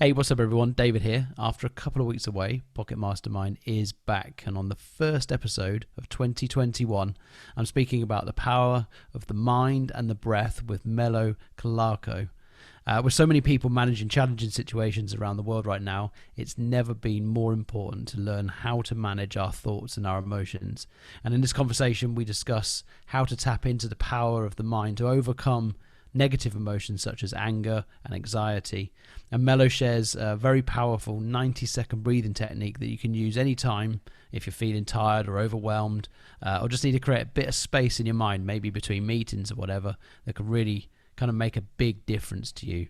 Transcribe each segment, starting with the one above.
Hey, what's up everyone? David here. After a couple of weeks away, Pocket Mastermind is back, and on the first episode of 2021, I'm speaking about the power of the mind and the breath with Melo Calarco. With so many people managing challenging situations around the world right now, it's never been more important to learn how to manage our thoughts and our emotions. And in this conversation, we discuss how to tap into the power of the mind to overcome negative emotions such as anger and anxiety. And Melo shares a very powerful 90-second breathing technique that you can use anytime if you're feeling tired or overwhelmed, or just need to create a bit of space in your mind, maybe between meetings or whatever, that can really kind of make a big difference to you.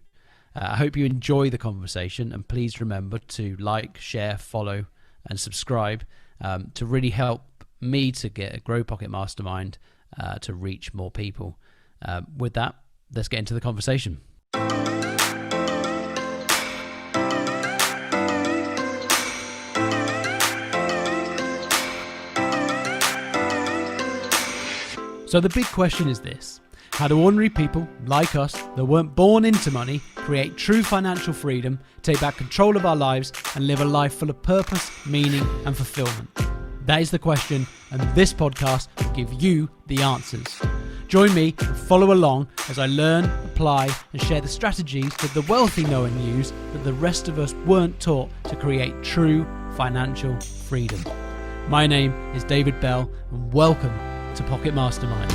I hope you enjoy the conversation, and please remember to like, share, follow, and subscribe to really help me to grow Pocket Mastermind to reach more people. With that, let's get into the conversation. So the big question is this: how do ordinary people like us that weren't born into money create true financial freedom, take back control of our lives, and live a life full of purpose, meaning, and fulfillment? That is the question, and this podcast will give you the answers. Join me and follow along as I learn, apply, and share the strategies that the wealthy know and use that the rest of us weren't taught to create true financial freedom. My name is David Bell, and welcome to Pocket Mastermind.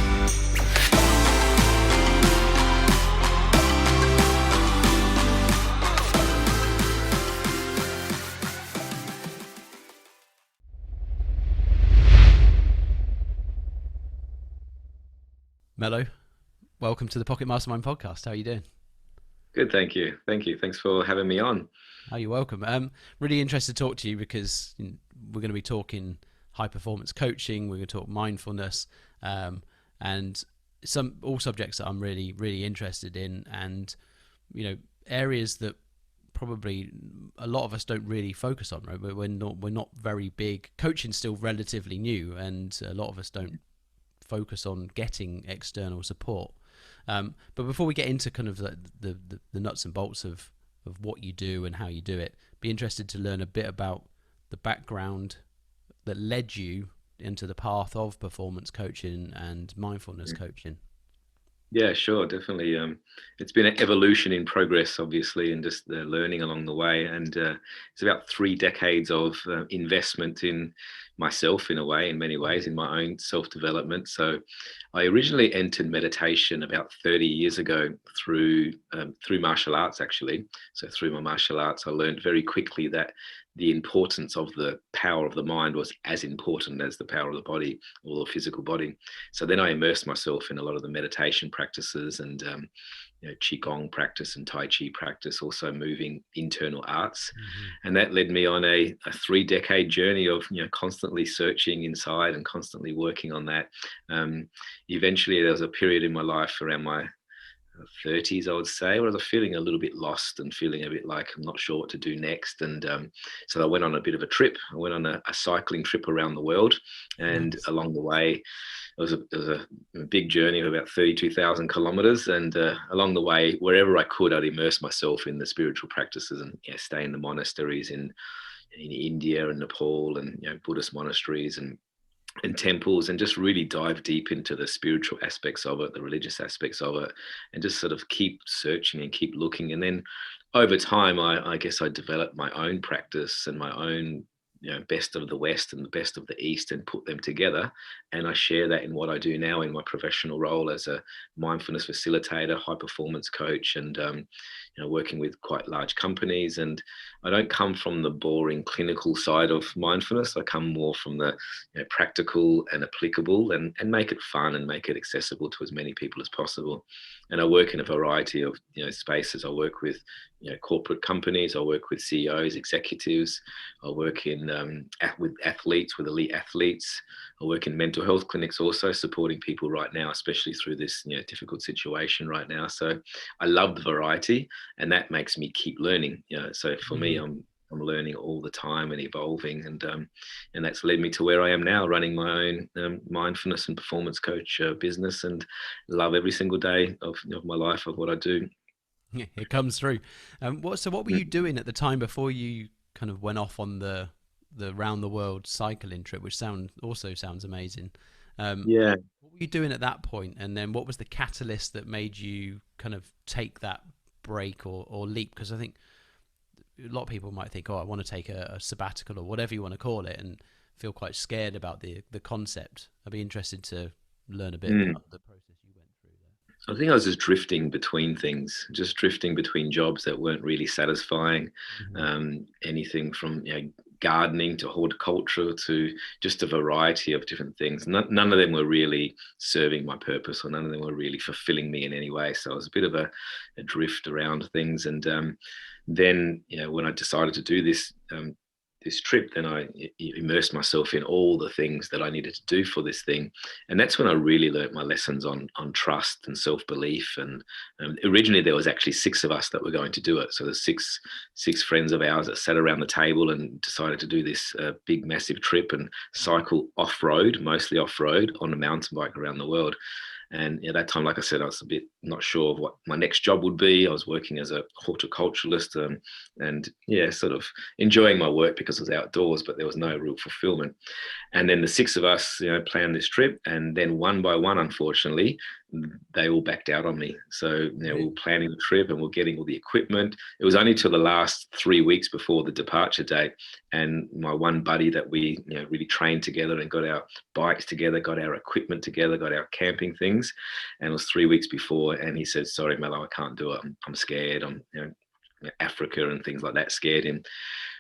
Melo, welcome to the Pocket Mastermind podcast. How are you doing? Good, thank you. Thanks for having me on. Oh, you're welcome. Really interested to talk to you because we're going to be talking high performance coaching. We're going to talk mindfulness, and all subjects that I'm really, really interested in, and areas that probably a lot of us don't really focus on. Right, we're not very big. Coaching's still relatively new, and a lot of us don't focus on getting external support. But before we get into kind of the nuts and bolts of what you do and how you do it, be interested to learn a bit about the background that led you into the path of performance coaching and mindfulness coaching. Yeah, sure, definitely. It's been an evolution in progress, obviously, and just the learning along the way. And it's about 3 decades of investment in myself, in a way, in many ways, in my own self-development. So I originally entered meditation about 30 years ago through martial arts, actually. So through my martial arts, I learned very quickly that the importance of the power of the mind was as important as the power of the body, or the physical body. So then I immersed myself in a lot of the meditation practices and qigong practice and tai chi practice, also moving internal arts. And that led me on a 3-decade journey of constantly searching inside and constantly working on that. Eventually there was a period in my life around my 30s, I would say, where I was feeling a little bit lost and feeling a bit like I'm not sure what to do next. And so I went on a bit of a trip. I went on a cycling trip around the world, and Nice. along the way, it was a big journey of about 32,000 kilometers. And along the way, wherever I could, I'd immerse myself in the spiritual practices and stay in the monasteries in India and Nepal, and Buddhist monasteries and temples, and just really dive deep into the spiritual aspects of it, the religious aspects of it, and just sort of keep searching and keep looking. And then over time, I guess I developed my own practice and my own best of the West and the best of the East, and put them together. And I share that in what I do now in my professional role as a mindfulness facilitator, high performance coach, and working with quite large companies. And I don't come from the boring clinical side of mindfulness. I come more from the practical and applicable, and make it fun and make it accessible to as many people as possible. And I work in a variety of spaces. I work with corporate companies. I work with CEOs, executives. I work in with athletes, with elite athletes. I work in mental health clinics, also supporting people right now, especially through this difficult situation right now. So I love the variety, and that makes me keep learning. So for me, I'm learning all the time and evolving, and that's led me to where I am now, running my own mindfulness and performance coach business, and love every single day of my life, of what I do. It comes through. What were you doing at the time before you kind of went off on the round the world cycling trip, which sounds amazing. Yeah. What were you doing at that point, and then what was the catalyst that made you kind of take that break or leap? Because I think a lot of people might think, oh, I want to take a sabbatical or whatever you want to call it, and feel quite scared about the concept. I'd be interested to learn a bit Mm. about the process you went through there. I think I was just drifting between things, just drifting between jobs that weren't really satisfying. Hmm. Anything from gardening to horticulture to just a variety of different things. None of them were really serving my purpose, or none of them were really fulfilling me in any way. So I was a bit of a drift around things. And then, when I decided to do this trip, then I immersed myself in all the things that I needed to do for this thing, and that's when I really learnt my lessons on trust and self belief. And originally there was actually six of us that were going to do it, so there's six friends of ours that sat around the table and decided to do this big massive trip and cycle off road, mostly off road, on a mountain bike around the world. And at that time, like I said, I was a bit not sure of what my next job would be. I was working as a horticulturalist, and yeah, sort of enjoying my work because it was outdoors, but there was no real fulfillment. And then the six of us, planned this trip, and then one by one, unfortunately, they all backed out on me. So, we were planning the trip and we're getting all the equipment. It was only till the last 3 weeks before the departure date, and my one buddy that we, really trained together and got our bikes together, got our equipment together, got our camping things, and it was 3 weeks before, and he said, "Sorry, Melo, I can't do it. I'm scared. I'm, Africa and things like that scared him."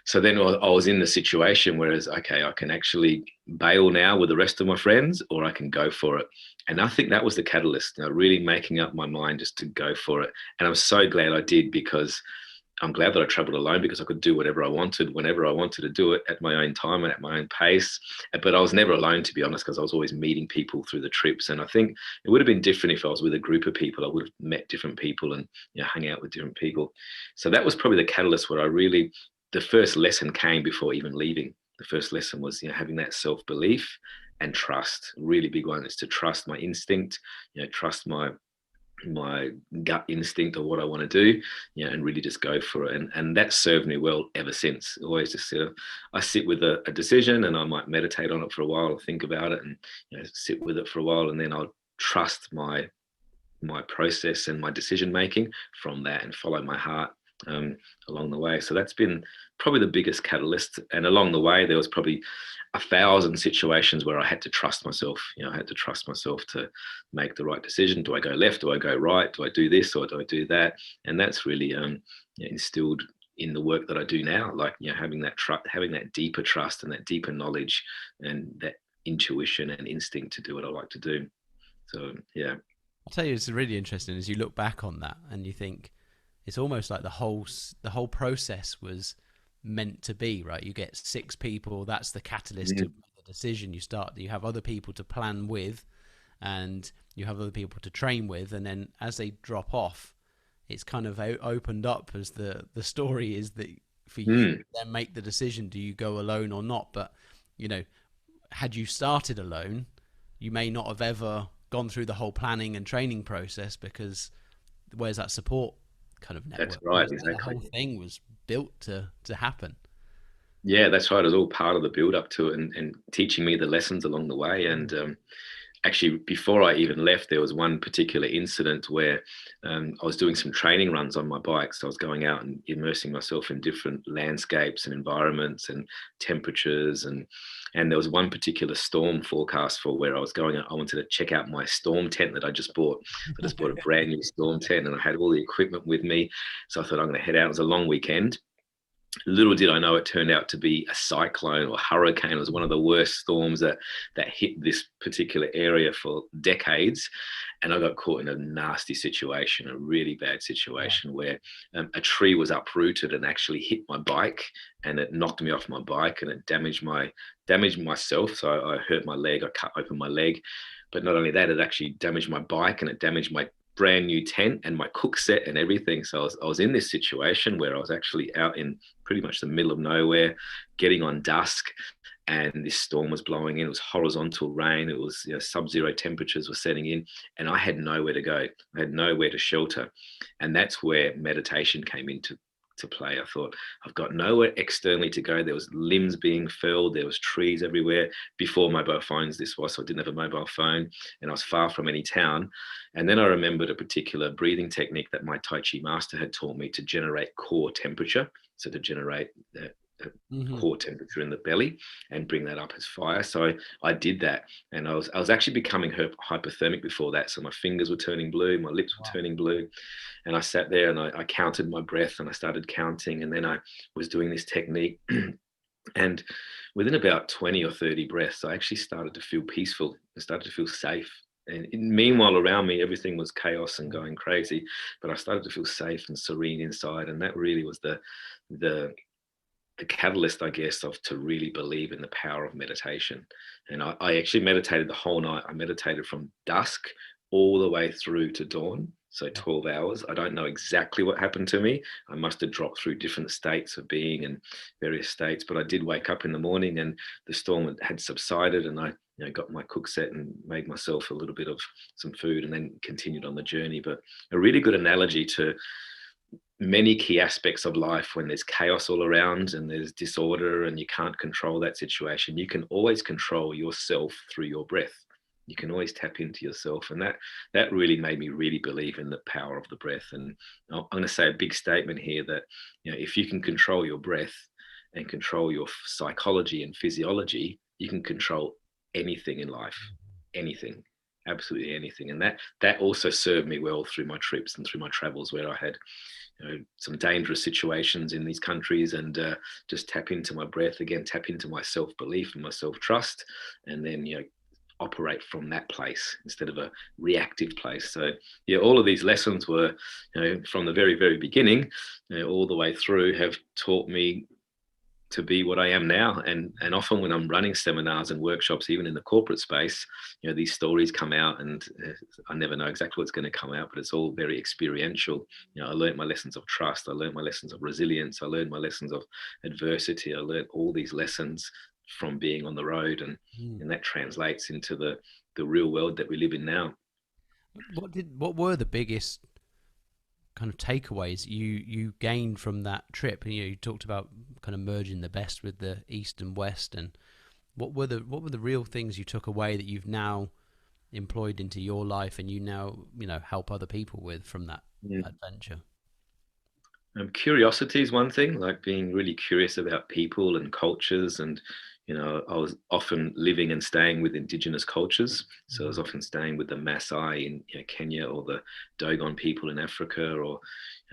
So then I was in the situation, whereas, okay, I can actually bail now with the rest of my friends, or I can go for it. And I think that was the catalyst, really making up my mind just to go for it. And I'm so glad I did, because I'm glad that I traveled alone, because I could do whatever I wanted, whenever I wanted to do it, at my own time and at my own pace. But I was never alone, to be honest, because I was always meeting people through the trips. And I think it would have been different if I was with a group of people. I would have met different people and, hung out with different people. So that was probably the catalyst where the first lesson came before even leaving. The first lesson was, having that self-belief and trust. Really big one is to trust my instinct, trust my gut instinct of what I want to do, and really just go for it. And that served me well ever since. Always just I sit with a decision, and I might meditate on it for a while, or think about it, and sit with it for a while, and then I'll trust my process and my decision making from that, and follow my heart along the way. So that's been probably the biggest catalyst. And along the way, there was probably 1,000 situations where I had to trust myself. I had to trust myself to make the right decision. Do I go left? Do I go right? Do I do this or do I do that? And that's really instilled in the work that I do now. Like, having that having that deeper trust and that deeper knowledge and that intuition and instinct to do what I like to do. So yeah. I'll tell you, it's really interesting as you look back on that and you think it's almost like the whole process was meant to be, right? You get six people, that's the catalyst to Mm. make the decision. You have other people to plan with, and you have other people to train with, and then as they drop off, it's kind of opened up as the story is that for you to Mm. then make the decision, do you go alone or not? But you know, had you started alone, you may not have ever gone through the whole planning and training process, because where's that support kind of That's network? right, The exactly. whole thing was built to happen. Yeah, that's right. It was all part of the build up to it, and teaching me the lessons along the way. And Mm. actually, before I even left, there was one particular incident where I was doing some training runs on my bike. So I was going out and immersing myself in different landscapes and environments and temperatures. And there was one particular storm forecast for where I was going. I wanted to check out my storm tent that I just bought. I just bought a brand new storm tent, and I had all the equipment with me. So I thought, I'm going to head out. It was a long weekend. Little did I know, it turned out to be a cyclone or hurricane. It was one of the worst storms that hit this particular area for decades. And I got caught in a nasty situation, a really bad Wow. situation, where a tree was uprooted and actually hit my bike, and it knocked me off my bike, and it damaged myself. So I hurt my leg. I cut open my leg. But not only that, it actually damaged my bike, and it damaged my brand new tent and my cook set and everything. So I was in this situation where I was actually out in pretty much the middle of nowhere, getting on dusk. and this storm was blowing in. It was horizontal rain. It was, sub-zero temperatures were setting in, and I had nowhere to go. I had nowhere to shelter, and that's where meditation came into play. I thought, I've got nowhere externally to go. There was limbs being felled. There was trees everywhere. Before mobile phones, this was, so I didn't have a mobile phone, and I was far from any town. And then I remembered a particular breathing technique that my Tai Chi master had taught me to generate core temperature. So to generate Hmm. core temperature in the belly and bring that up as fire. So I did that, and I was actually becoming hypothermic before that. So my fingers were turning blue, my lips were Wow. turning blue, and I sat there and I counted my breath, and I started counting, and then I was doing this technique. And within about 20 or 30 breaths, I actually started to feel peaceful. I started to feel safe. And meanwhile, around me, everything was chaos and going crazy. But I started to feel safe and serene inside. And that really was the catalyst, I guess, of to really believe in the power of meditation. And I actually meditated the whole night. I meditated from dusk all the way through to dawn. So 12 hours. I don't know exactly what happened to me. I must have dropped through different states of being in various states, but I did wake up in the morning and the storm had subsided, and I got my cook set and made myself a little bit of some food and then continued on the journey. But a really good analogy to many key aspects of life. When there's chaos all around and there's disorder and you can't control that situation, you can always control yourself through your breath. You can always tap into yourself, and that really made me really believe in the power of the breath. And I'm going to say a big statement here that if you can control your breath and control your psychology and physiology, you can control anything in life. Anything, absolutely anything. And that also served me well through my trips and through my travels, where I had some dangerous situations in these countries, and just tap into my breath again, tap into my self-belief and my self-trust, and then operate from that place instead of a reactive place. So yeah, all of these lessons were, from the very, very beginning, all the way through, have taught me to be what I am now. And often when I'm running seminars and workshops, even in the corporate space, these stories come out, and I never know exactly what's going to come out, but it's all very experiential. I learned my lessons of trust. I learned my lessons of resilience. I learned my lessons of adversity. I learned all these lessons from being on the road, Mm. and that translates into the real world that we live in now. What were the biggest kind of takeaways you gained from that trip? And you talked about kind of merging the best with the East and West, and what were the real things you took away that you've now employed into your life, and you now help other people with from that Mm. adventure? Curiosity is one thing, like being really curious about people and cultures. And, I was often living and staying with indigenous cultures. So I was Mhm. often staying with the Maasai in Kenya, or the Dogon people in Africa, or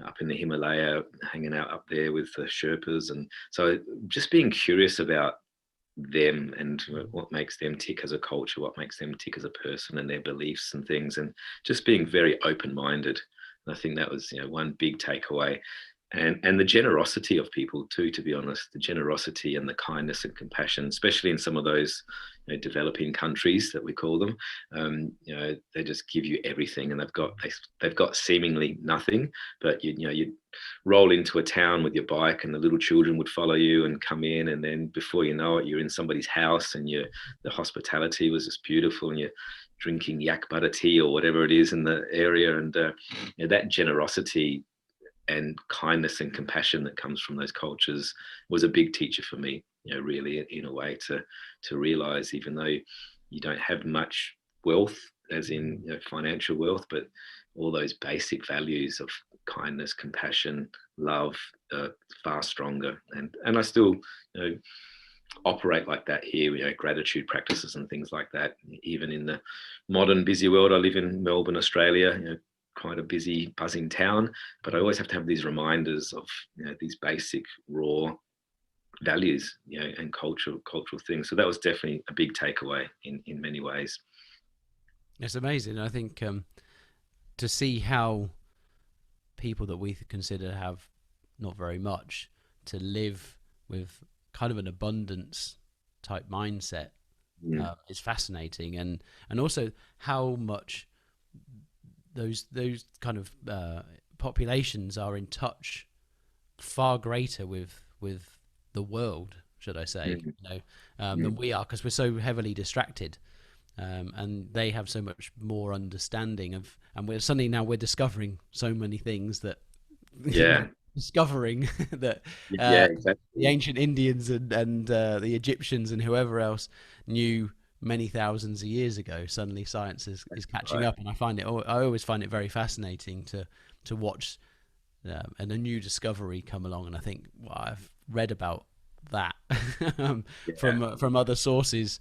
up in the Himalaya, hanging out up there with the Sherpas. And so just being curious about them and what makes them tick as a culture, what makes them tick as a person, and their beliefs and things, and just being very open-minded. And I think that was one big takeaway. And the generosity of people too, to be honest, the generosity and the kindness and compassion, especially in some of those developing countries that we call them. They just give you everything, and they've got seemingly nothing, but you roll into a town with your bike, and the little children would follow you and come in, and then before you know it, you're in somebody's house, and the hospitality was just beautiful, and you're drinking yak butter tea or whatever it is in the area. And that generosity and kindness and compassion that comes from those cultures was a big teacher for me, really, in a way, to realize, even though you don't have much wealth, as in financial wealth, but all those basic values of kindness, compassion, love are far stronger. And I still operate like that here, gratitude practices and things like that, even in the modern busy world. I live in Melbourne, Australia, quite a busy, buzzing town, but I always have to have these reminders of these basic raw values, and cultural things. So that was definitely a big takeaway in many ways. It's amazing. I think to see how people that we consider have not very much to live with kind of an abundance type mindset Mm. is fascinating, and also how much those kind of populations are in touch far greater with the world. should I say, Mm, than mm. we are, because we're so heavily distracted. And they have so much more understanding of, and we're discovering so many things that Yeah, discovering that yeah, the exactly. ancient Indians and the Egyptians and whoever else knew many thousands of years ago. Suddenly, science is catching Right. up, and I always find it very fascinating to watch and a new discovery come along. And I think, well, I've read about that Yeah. from other sources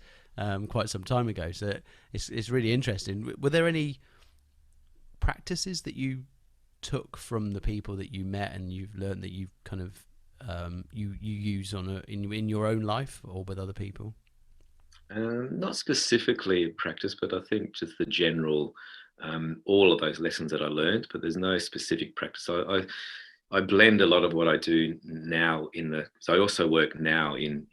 quite some time ago. So it's really interesting. Were there any practices that you took from the people that you met and you've learned that you've kind of you use in your own life or with other people? Not specifically practice, but I think just the general, all of those lessons that I learned. But there's no specific practice. I blend a lot of what I do now in the. So I also work now in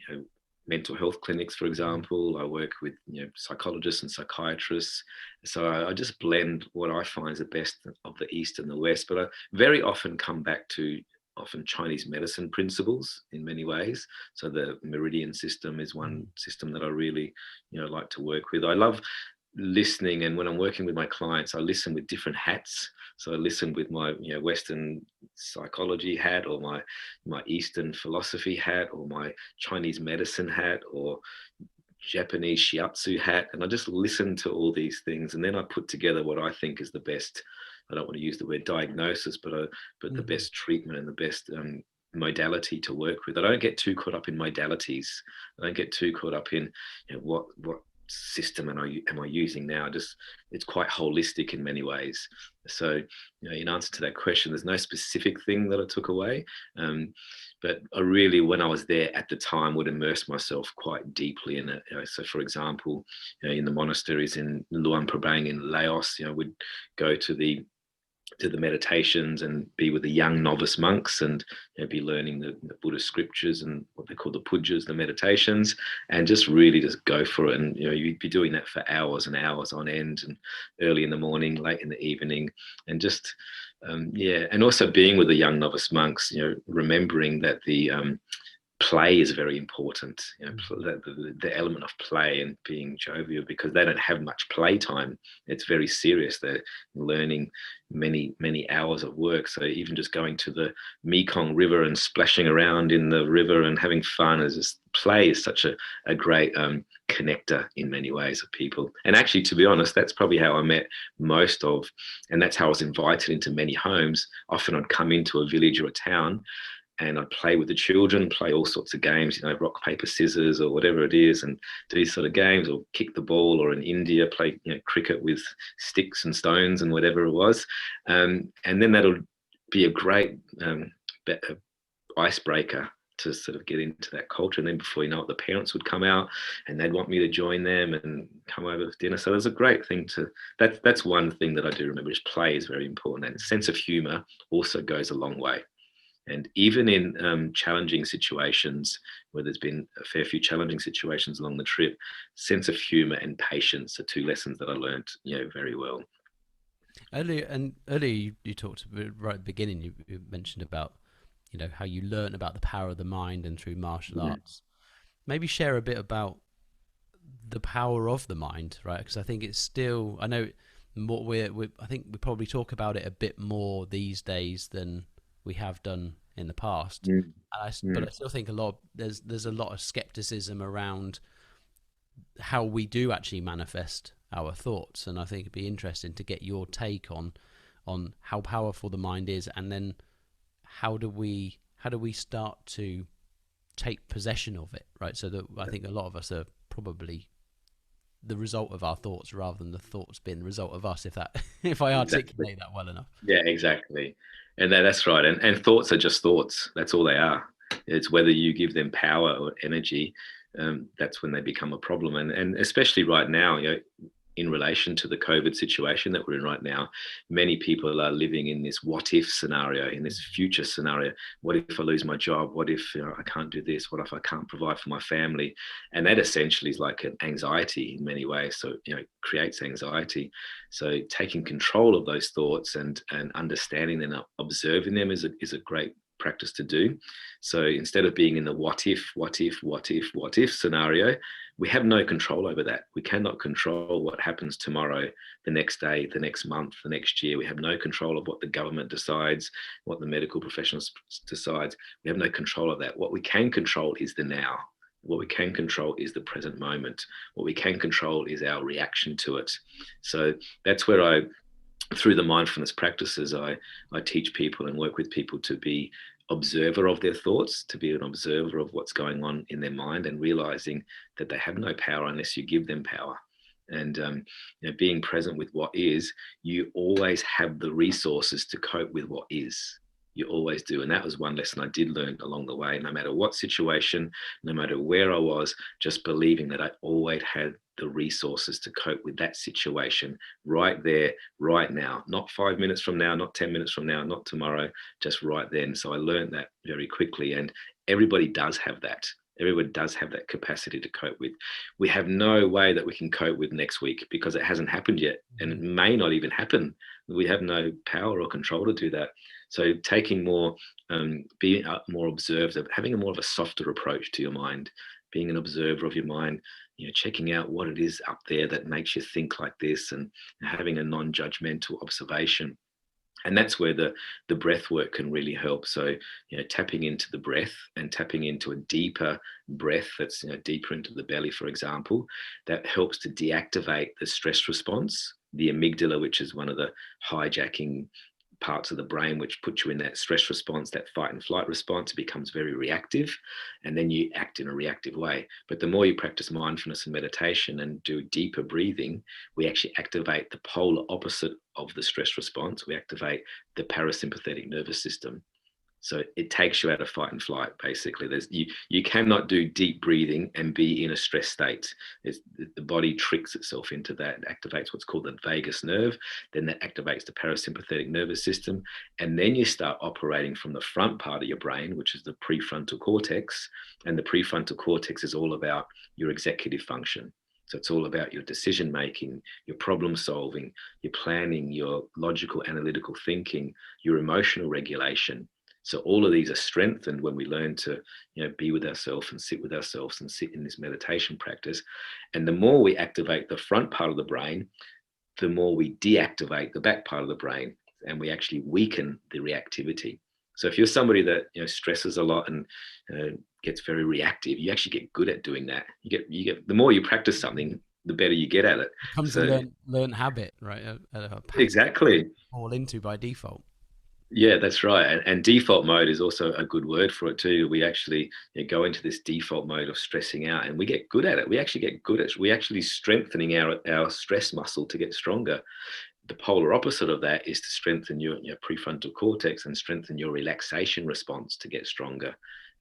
mental health clinics, for example. I work with psychologists and psychiatrists. So I just blend what I find is the best of the East and the West. But I very often come back to often Chinese medicine principles in many ways. So the meridian system is one system that I really like to work with. I love listening, and when I'm working with my clients, I listen with different hats. So I listen with my Western psychology hat, or my Eastern philosophy hat, or my Chinese medicine hat, or Japanese shiatsu hat, and I just listen to all these things, and then I put together what I think is the best. I don't want to use the word diagnosis, but the Mm-hmm. best treatment and the best modality to work with. I don't get too caught up in modalities. I don't get too caught up in what system am I using now. Just it's quite holistic in many ways. So in answer to that question, there's no specific thing that I took away. But I really, when I was there at the time, would immerse myself quite deeply in it. So, for example, in the monasteries in Luang Prabang in Laos, would go to the meditations and be with the young novice monks, and be learning the Buddhist scriptures and what they call the pujas, the meditations, and just really just go for it. And you'd be doing that for hours and hours on end, and early in the morning, late in the evening, and just and also being with the young novice monks, remembering that the play is very important. The element of play and being jovial, because they don't have much playtime. It's very serious. They're learning many hours of work. So even just going to the Mekong River and splashing around in the river and having fun is just play is such a great connector in many ways of people. And actually, to be honest, that's probably how I met most of, and that's how I was invited into many homes. Often I'd come into a village or a town, and I'd play with the children, play all sorts of games, rock, paper, scissors, or whatever it is, and do these sort of games, or kick the ball, or in India, play cricket with sticks and stones and whatever it was. And then that'll be a great icebreaker to sort of get into that culture. And then before you know it, the parents would come out and they'd want me to join them and come over for dinner. So there's a great thing that's one thing that I do remember is play is very important. And sense of humor also goes a long way. And even in challenging situations, where there's been a fair few challenging situations along the trip, sense of humor and patience are two lessons that I learned, very well. Earlier you talked about, right at the beginning, you mentioned about how you learn about the power of the mind and through martial Mm, arts. Maybe share a bit about the power of the mind, right? Because I think it's still, I know what I think we probably talk about it a bit more these days than we have done in the past. mm, But mm. I still think there's a lot of skepticism around how we do actually manifest our thoughts, and I think it'd be interesting to get your take on how powerful the mind is, and then how do we start to take possession of it, right? So that I think a lot of us are probably the result of our thoughts rather than the thoughts being the result of us, if that if I Exactly. articulate that well enough. Yeah, exactly. And that's right. And thoughts are just thoughts. That's all they are. It's whether you give them power or energy, that's when they become a problem. And especially right now, in relation to the COVID situation that we're in right now, many people are living in this what if scenario, in this future scenario. What if I lose my job? What if I can't do this? What if I can't provide for my family? And that essentially is like an anxiety in many ways. So, it creates anxiety. So taking control of those thoughts and understanding them, observing them is a great practice to do. So instead of being in the what if scenario, we have no control over that. We cannot control what happens tomorrow, the next day, the next month, the next year. We have no control of what the government decides, what the medical professionals decides. We have no control of that. What we can control is the now. What we can control is the present moment. What we can control is our reaction to it. So that's where through the mindfulness practices, I teach people and work with people to be observer of their thoughts, to be an observer of what's going on in their mind, and realizing that they have no power unless you give them power. And being present with what is, you always have the resources to cope with what is. You always do. And that was one lesson I did learn along the way. No matter what situation, no matter where I was, just believing that I always had the resources to cope with that situation right there, right now, not 5 minutes from now, not 10 minutes from now, not tomorrow, just right then. So I learned that very quickly. And everybody does have that. Everyone does have that capacity to cope with. We have no way that we can cope with next week because it hasn't happened yet, and it may not even happen. We have no power or control to do that. So taking more, being more observant, having a more of a softer approach to your mind, being an observer of your mind, checking out what it is up there that makes you think like this, and having a non-judgmental observation. And that's where the breath work can really help. So, tapping into the breath and tapping into a deeper breath that's deeper into the belly, for example, that helps to deactivate the stress response, the amygdala, which is one of the hijacking parts of the brain which puts you in that stress response, that fight and flight response. It becomes very reactive, and then you act in a reactive way. But the more you practice mindfulness and meditation and do deeper breathing, we actually activate the polar opposite of the stress response. We activate the parasympathetic nervous system. So it takes you out of fight and flight, basically. You cannot do deep breathing and be in a stress state. The body tricks itself into that. It activates what's called the vagus nerve. Then that activates the parasympathetic nervous system. And then you start operating from the front part of your brain, which is the prefrontal cortex. And the prefrontal cortex is all about your executive function. So it's all about your decision making, your problem solving, your planning, your logical analytical thinking, your emotional regulation. So all of these are strengthened when we learn to, be with ourselves and sit with ourselves and sit in this meditation practice. And the more we activate the front part of the brain, the more we deactivate the back part of the brain, and we actually weaken the reactivity. So if you're somebody that stresses a lot and gets very reactive, you actually get good at doing that. You get the more you practice something, the better you get at it. It becomes a learned habit, right? A pattern exactly. you fall into by default. Yeah, that's right. And default mode is also a good word for it too. We actually go into this default mode of stressing out, and we get good at it. We actually strengthening our stress muscle to get stronger. The polar opposite of that is to strengthen your prefrontal cortex and strengthen your relaxation response to get stronger.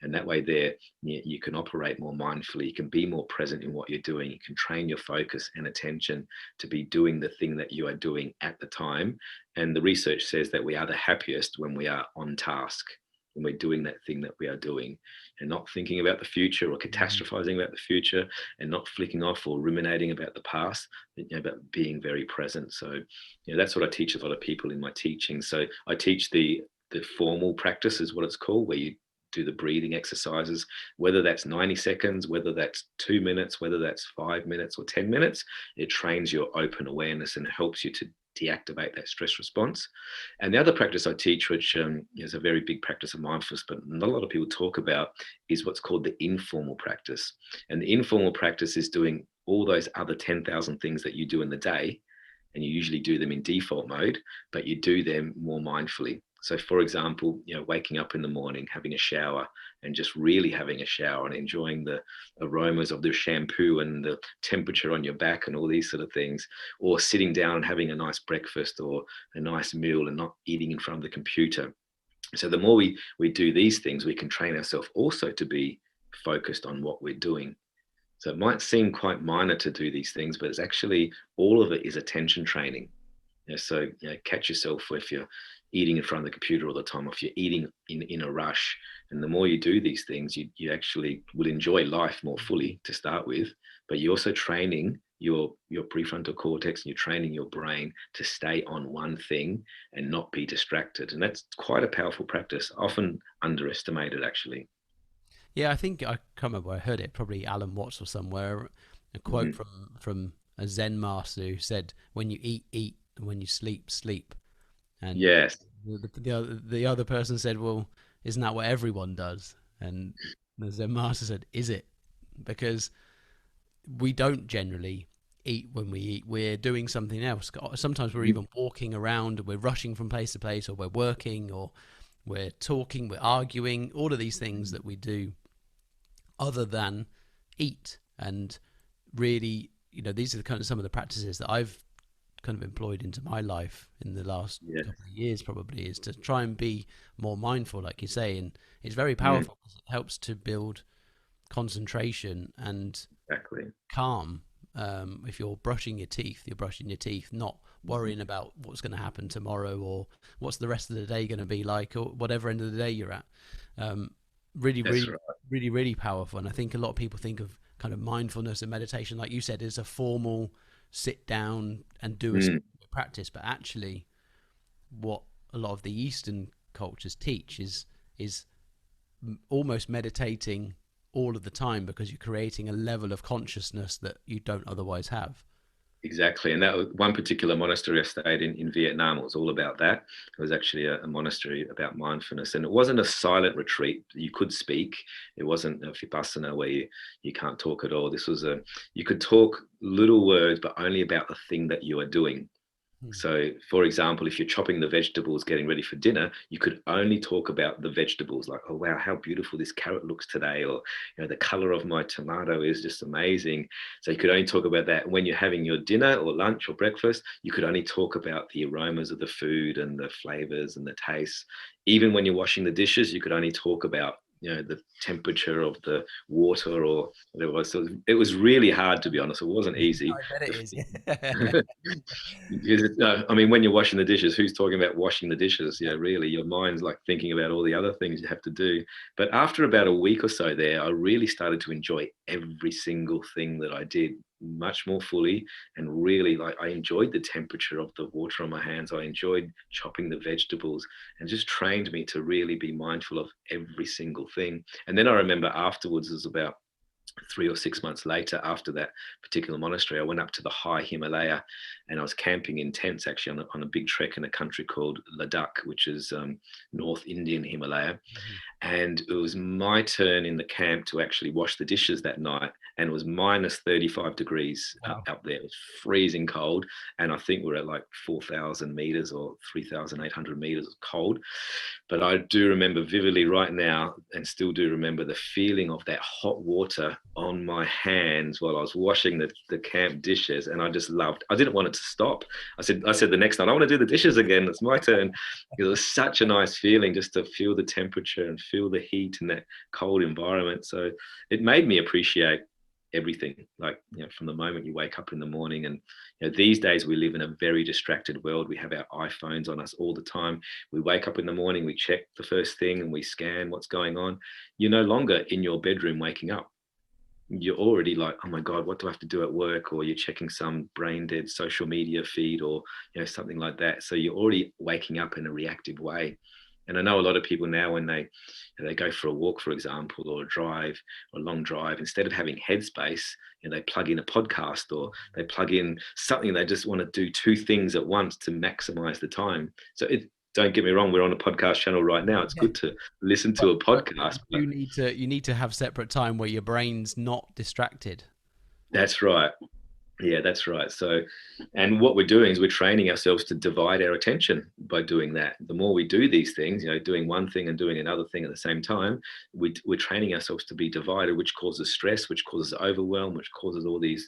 And that way there, you can operate more mindfully. You can be more present in what you're doing. You can train your focus and attention to be doing the thing that you are doing at the time. And the research says that we are the happiest when we are on task, when we're doing that thing that we are doing, and not thinking about the future or catastrophizing about the future, and not flicking off or ruminating about the past, but being very present. So that's what I teach a lot of people in my teaching. So I teach the formal practice is what it's called, where you do the breathing exercises, whether that's 90 seconds, whether that's 2 minutes, whether that's 5 minutes or 10 minutes. It trains your open awareness and helps you to deactivate that stress response. And the other practice I teach, which is a very big practice of mindfulness, but not a lot of people talk about, is what's called the informal practice. And the informal practice is doing all those other 10,000 things that you do in the day, and you usually do them in default mode, but you do them more mindfully. So for example, waking up in the morning, having a shower, and just really having a shower and enjoying the aromas of the shampoo and the temperature on your back and all these sort of things, or sitting down and having a nice breakfast or a nice meal and not eating in front of the computer. So the more we do these things, we can train ourselves also to be focused on what we're doing. So it might seem quite minor to do these things, but it's actually, all of it is attention training. So catch yourself if you're eating in front of the computer all the time, or if you're eating in a rush. And the more you do these things, you actually will enjoy life more fully to start with, but you're also training your prefrontal cortex, and you're training your brain to stay on one thing and not be distracted. And that's quite a powerful practice, often underestimated, actually. Yeah, I think I can't remember where I heard it. Probably Alan Watts or somewhere. A quote Mhm. from a Zen master who said, "When you eat, eat, and when you sleep, sleep." And Yes, the other person said, "Well, isn't that what everyone does?" And the Zen master said, "Is it?" Because we don't generally eat when we eat. We're doing something else. Sometimes we're even walking around, we're rushing from place to place, or we're working, or we're talking, we're arguing, all of these things that we do other than eat. And really, these are some of the practices that I've kind of employed into my life in the last yeah, couple of years, probably, is to try and be more mindful, like you say. And it's very mm, powerful because it helps to build concentration and exactly. calm. If you're brushing your teeth, you're brushing your teeth, not worrying about what's going to happen tomorrow or what's the rest of the day going to be like, or whatever end of the day you're at. Um, really, That's really, right. really, really powerful. And I think a lot of people think of kind of mindfulness and meditation, like you said, as a formal sit down and do a Mm, practice. But actually, what a lot of the Eastern cultures teach is almost meditating all of the time, because you're creating a level of consciousness that you don't otherwise have. exactly. And that was one particular monastery I stayed in Vietnam. It was all about that. It was actually a monastery about mindfulness. And it wasn't a silent retreat. You could speak. It wasn't a vipassana where you can't talk at all. This was you could talk little words, but only about the thing that you are doing. Hmm. So, for example, if you're chopping the vegetables, getting ready for dinner, you could only talk about the vegetables, like, oh, wow, how beautiful this carrot looks today, or, the color of my tomato is just amazing. So, you could only talk about that. When you're having your dinner or lunch or breakfast, you could only talk about the aromas of the food and the flavors and the tastes. Even when you're washing the dishes, you could only talk about the temperature of the water or whatever it was. So it was really hard, to be honest. It wasn't easy. I bet it is. Because, I mean, when you're washing the dishes, who's talking about washing the dishes? Really, your mind's like thinking about all the other things you have to do. But after about a week or so there, I really started to enjoy every single thing that I did much more fully. And really, like, I enjoyed the temperature of the water on my hands. I enjoyed chopping the vegetables, and just trained me to really be mindful of every single thing. And then I remember afterwards, it was about 3 or 6 months later, after that particular monastery, I went up to the high Himalaya, and I was camping in tents, actually on a big trek in a country called Ladakh, which is North Indian Himalaya. Mhm. And it was my turn in the camp to actually wash the dishes that night. And it was minus 35 degrees Wow. up there. It was freezing cold. And I think we're at like 4,000 meters or 3,800 meters of cold. But I do remember vividly right now, and still do remember the feeling of that hot water on my hands while I was washing the camp dishes. And I just loved, I didn't want it to stop. I said the next night, I want to do the dishes again. It's my turn. It was such a nice feeling just to feel the temperature and feel the heat in that cold environment. So it made me appreciate everything, like, from the moment you wake up in the morning. And these days we live in a very distracted world. We have our iPhones on us all the time. We wake up in the morning, we check the first thing, and we scan what's going on. You're no longer in your bedroom waking up. You're already like, oh my God, what do I have to do at work? Or you're checking some brain dead social media feed, or something like that. So you're already waking up in a reactive way. And I know a lot of people now, when they go for a walk, for example, or a drive, or a long drive, instead of having headspace, they plug in a podcast, or they plug in something. They just want to do two things at once to maximize the time. So don't get me wrong, we're on a podcast channel right now. It's Yeah. good to listen to But, a but podcast, but you need to have separate time where your brain's not distracted. that's right. Yeah, that's right. So, and what we're doing is we're training ourselves to divide our attention by doing that. The more we do these things, doing one thing and doing another thing at the same time, we're training ourselves to be divided, which causes stress, which causes overwhelm, which causes all these,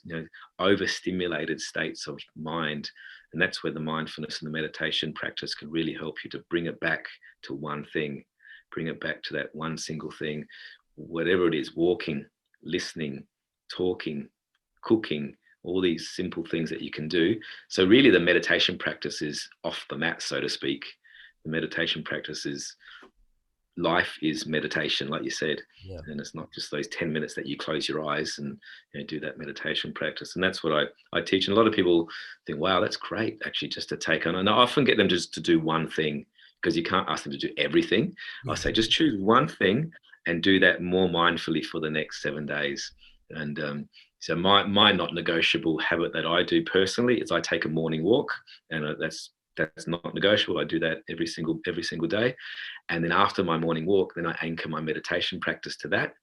overstimulated states of mind. And that's where the mindfulness and the meditation practice can really help you to bring it back to one thing, bring it back to that one single thing, whatever it is: walking, listening, talking, cooking, all these simple things that you can do. So really the meditation practice is off the mat, so to speak. The meditation practice is life is meditation, like you said. Yeah. And it's not just those 10 minutes that you close your eyes and do that meditation practice. And that's what I teach. And a lot of people think, wow, that's great, actually, just to take on. And I often get them just to do one thing, because you can't ask them to do everything. I Yeah. say, just choose one thing and do that more mindfully for the next 7 days. And so my not negotiable habit that I do personally is I take a morning walk, and that's not negotiable. I do that every single day. And then after my morning walk, then I anchor my meditation practice to that.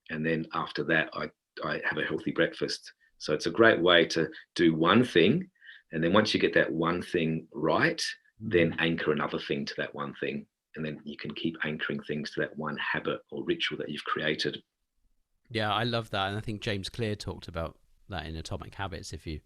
And then after that, I have a healthy breakfast. So it's a great way to do one thing. And then once you get that one thing right, then anchor another thing to that one thing. And then you can keep anchoring things to that one habit or ritual that you've created. Yeah, I love that. And I think James Clear talked about that in Atomic Habits. If you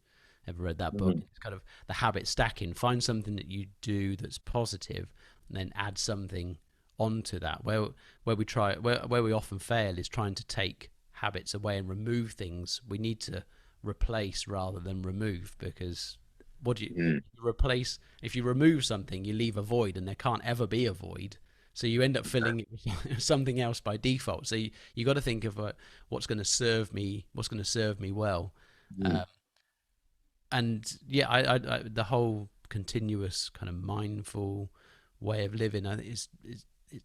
ever read that book, Mm. it's kind of the habit stacking. Find something that you do that's positive, and then add something onto that. Where we often fail is trying to take habits away and remove things. We need to replace rather than remove, because what do Mm. you replace? If you remove something, you leave a void, and there can't ever be a void. So you end up filling it with something else by default. So you got to think of what's going to serve me, what's going to serve me well. Mm. Uh, and yeah, the whole continuous kind of mindful way of living, I think, it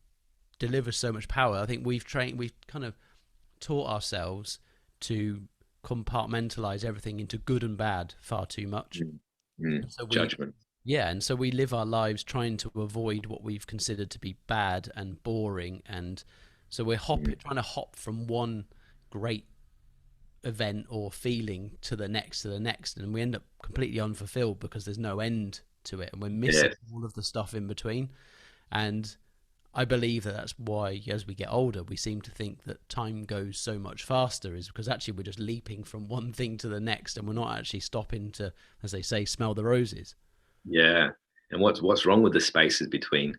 delivers so much power. I think we've kind of taught ourselves to compartmentalize everything into good and bad far too much. Mm. Mm. And so Judgment. yeah, and so we live our lives trying to avoid what we've considered to be bad and boring, and so we're Mm. trying to hop from one great event or feeling to the next, and we end up completely unfulfilled because there's no end to it, and we're missing Yes. all of the stuff in between. And I believe that that's why, as we get older, we seem to think that time goes so much faster, is because actually we're just leaping from one thing to the next, and we're not actually stopping to, as they say, smell the roses. Yeah. And what's wrong with the spaces between?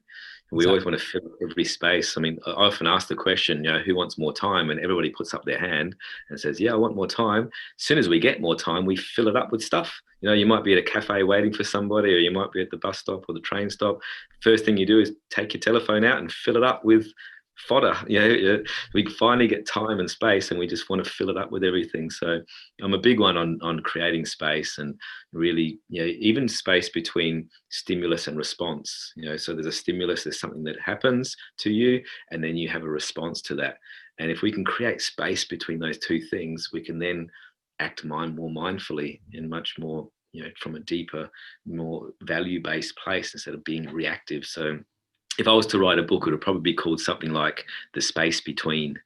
We always Exactly. want to fill every space. I mean, I often ask the question, who wants more time? And everybody puts up their hand and says, yeah, I want more time. As soon as we get more time, we fill it up with stuff. You might be at a cafe waiting for somebody, or you might be at the bus stop or the train stop. First thing you do is take your telephone out and fill it up with fodder. We finally get time and space, and we just want to fill it up with everything. So I'm a big one on creating space, and really, even space between stimulus and response. So there's a stimulus, there's something that happens to you, and then you have a response to that. And if we can create space between those two things, we can then act more mindfully and much more, from a deeper, more value-based place, instead of being reactive. So if I was to write a book, it would probably be called something like The Space Between.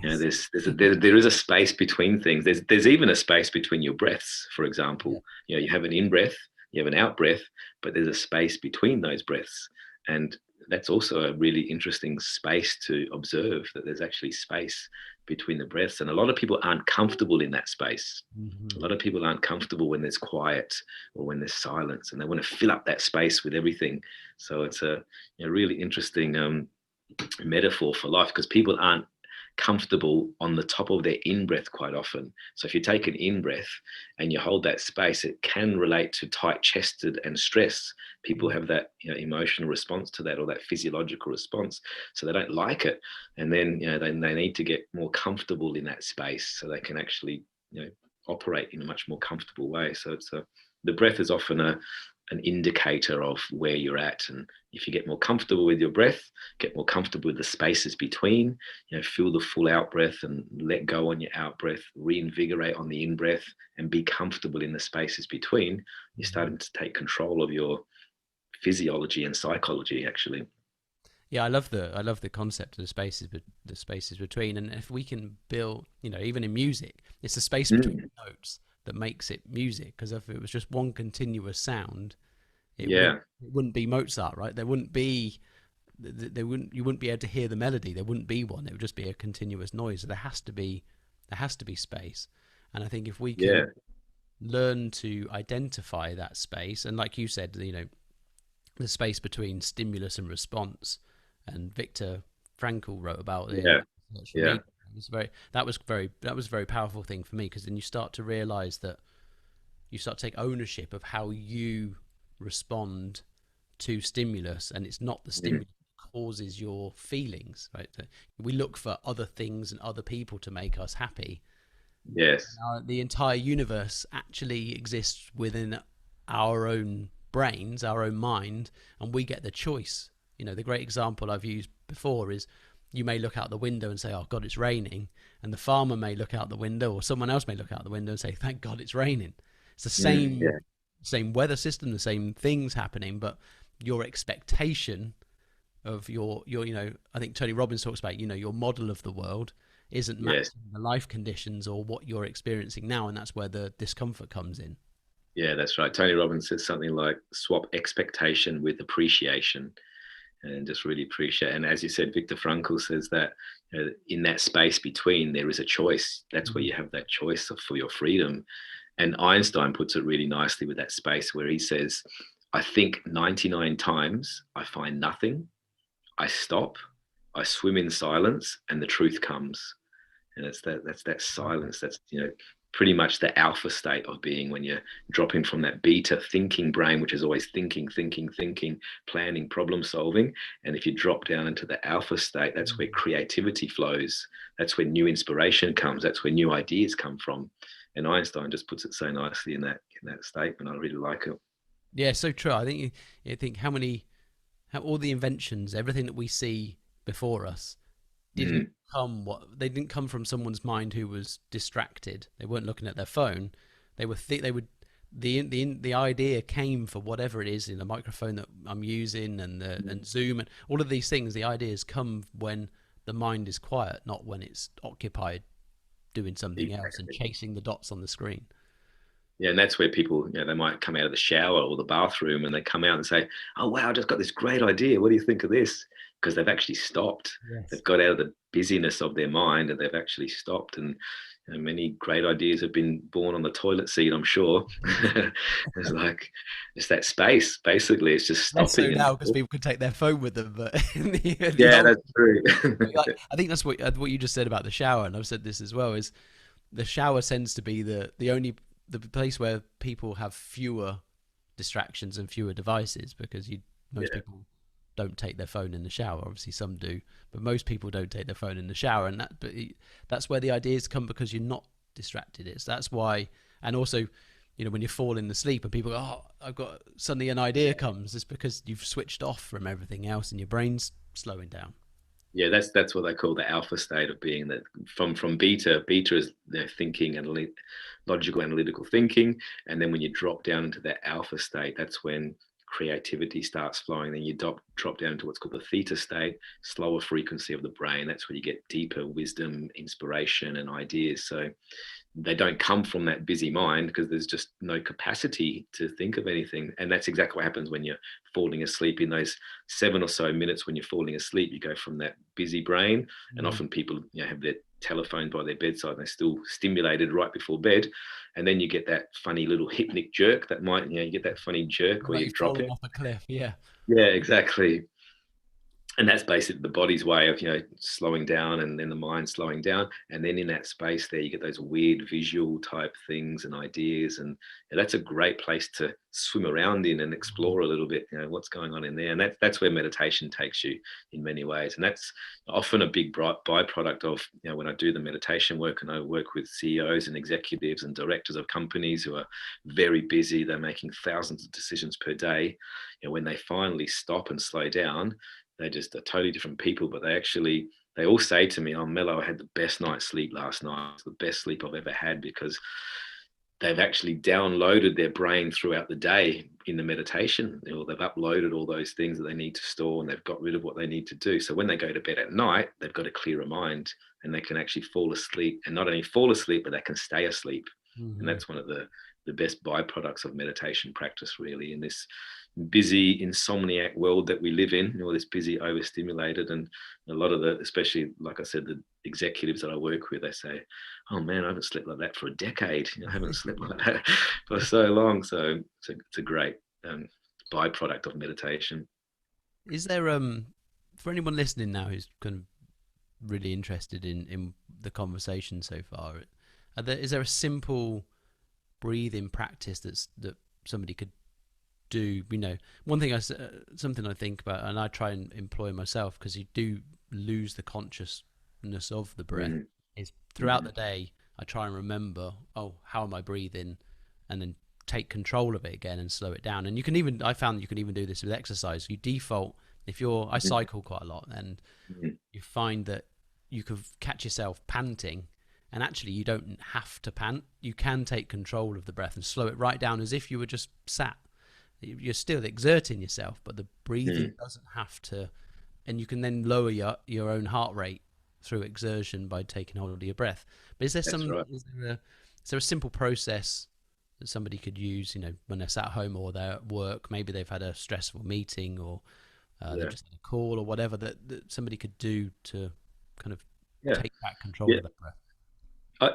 Yes. There is a space between things. There's even a space between your breaths, for Yeah. example. You have an in breath, you have an out breath, but there's a space between those breaths. And that's also a really interesting space to observe, that there's actually space between the breaths. And a lot of people aren't comfortable in that space. A Hmm. lot of people aren't comfortable when there's quiet or when there's silence, and they want to fill up that space with everything. So it's a really interesting metaphor for life, because people aren't comfortable on the top of their in breath quite often. So if you take an in breath and you hold that space, it can relate to tight chested and stress. People have that emotional response to that, or that physiological response. So they don't like it. And then they need to get more comfortable in that space so they can actually operate in a much more comfortable way. So the breath is often an indicator of where you're at. And if you get more comfortable with your breath, get more comfortable with the spaces between, feel the full out breath and let go on your out breath, reinvigorate on the in breath, and be comfortable in the spaces between, you're starting to take control of your physiology and psychology, actually. Yeah, I love the concept of the spaces between, and if we can build, even in music, it's the space between Mm, the notes that makes it music. Because if it was just one continuous sound, yeah, it wouldn't be Mozart, right? There wouldn't be you wouldn't be able to hear the melody. There wouldn't be one. It would just be a continuous noise. So there has to be space, and I think if we yeah, can learn to identify that space, and like you said, the space between stimulus and response, and Viktor Frankl wrote about it in yeah, Search for yeah. Meaning. It was that was a very powerful thing for me, because then you start to realize that you start to take ownership of how you respond to stimulus, and it's not the Mm, stimulus causes your feelings, right? So we look for other things and other people to make us happy. Yes. The entire universe actually exists within our own brains, our own mind, and we get the choice. You know, the great example I've used before is you may look out the window and say, "Oh God, it's raining," and the farmer may look out the window, or someone else may look out the window and say, "Thank God it's raining." It's the Yeah. same weather system, the same things happening, but your expectation of your I think Tony Robbins talks about, your model of the world isn't Yes. matching the life conditions or what you're experiencing now, and that's where the discomfort comes in. Yeah, that's right. Tony Robbins says something like swap expectation with appreciation, and just really appreciate. And as you said, Viktor Frankl says that, in that space between, there is a choice. That's where Mhm. you have that choice for your freedom. And Einstein puts it really nicely with that space where he says, I think 99 times, I find nothing, I stop, I swim in silence, and the truth comes. And that's that silence. That's, pretty much the alpha state of being, when you're dropping from that beta thinking brain, which is always thinking, planning, problem solving. And if you drop down into the alpha state, that's where creativity flows. That's where new inspiration comes. That's where new ideas come from. And Einstein just puts it so nicely in that statement. I really like it. Yeah, so true. I think you think how all the inventions, everything that we see before us, didn't Mm, they didn't come from someone's mind who was distracted. They weren't looking at their phone. They would the idea came for whatever it is in the microphone that I'm using, and Zoom and all of these things. The ideas come when the mind is quiet, not when it's occupied doing something else and exactly. chasing the dots on the screen. Yeah, and that's where people, they might come out of the shower or the bathroom and they come out and say, "Oh wow, I just got this great idea. What do you think of this?" Because they've actually stopped. Yes. They've got out of the busyness of their mind and they've actually stopped. And many great ideas have been born on the toilet seat, I'm sure. It's like it's that space. Basically, it's just Less so stopping and now because people can take their phone with them, but in the yeah, old, that's true. like, I think that's what you just said about the shower, and I've said this as well. Is the shower tends to be the place where people have fewer distractions and fewer devices, because most Yeah. people don't take their phone in the shower. Obviously, some do, but most people don't take their phone in the shower, and that's where the ideas come, because you're not distracted. That's why, and also, when you're falling asleep and people go, "Oh, I've got," suddenly an idea comes. It's because you've switched off from everything else and your brain's slowing down. Yeah, that's what they call the alpha state of being. That from beta is their thinking and logical analytical thinking, and then when you drop down into that alpha state, that's when creativity starts flowing. Then you drop down to what's called the theta state, slower frequency of the brain. That's where you get deeper wisdom, inspiration, and ideas. So they don't come from that busy mind because there's just no capacity to think of anything. And that's exactly what happens when you're falling asleep. In those 7 or so minutes when you're falling asleep, you go from that busy brain. And Mm. often people, have their telephone by their bedside and they're still stimulated right before bed. And then you get that funny little hypnic jerk that might, you get that funny jerk where Like you're you've fallen dropping. off a cliff. Yeah. Yeah, exactly. And that's basically the body's way of, slowing down, and then the mind slowing down, and then in that space there you get those weird visual type things and ideas. And that's a great place to swim around in and explore a little bit, what's going on in there. And that's where meditation takes you in many ways. And that's often a big byproduct of, when I do the meditation work and I work with CEOs and executives and directors of companies who are very busy, they're making thousands of decisions per day. When they finally stop and slow down, they just are totally different people. But they all say to me, "Oh, Melo, I had the best night's sleep last night. It's the best sleep I've ever had," because they've actually downloaded their brain throughout the day in the meditation. They've uploaded all those things that they need to store, and they've got rid of what they need to do. So when they go to bed at night, they've got a clearer mind, and they can actually fall asleep, and not only fall asleep, but they can stay asleep. And Hmm. that's one of the best byproducts of meditation practice, really, in this busy insomniac world that we live in, this busy, overstimulated. And a lot of especially, like I said, the executives that I work with, they say, "Oh man, I haven't slept like that for a decade. I haven't slept like that for so long." So it's a great byproduct of meditation. Is there for anyone listening now who's kind of really interested in the conversation so far, is there a simple breathing practice that somebody could do, one thing something I think about, and I try and employ myself, because you do lose the consciousness of the breath, Mm, is throughout mm, the day I try and remember, oh, how am I breathing, and then take control of it again and slow it down. And I found that you can even do this with exercise. You default, I mm, cycle quite a lot, and mm. you find that you could catch yourself panting, and actually you don't have to pant. You can take control of the breath and slow it right down, as if you were just sat. You're still exerting yourself, but the breathing Mm. doesn't have to. And you can then lower your own heart rate through exertion by taking hold of your breath. But That's right. is there a simple process that somebody could use, when they're sat at home or they're at work? Maybe they've had a stressful meeting, or they've Yeah. just had a call or whatever, that somebody could do to kind of Yeah. take back control Yeah. of that breath.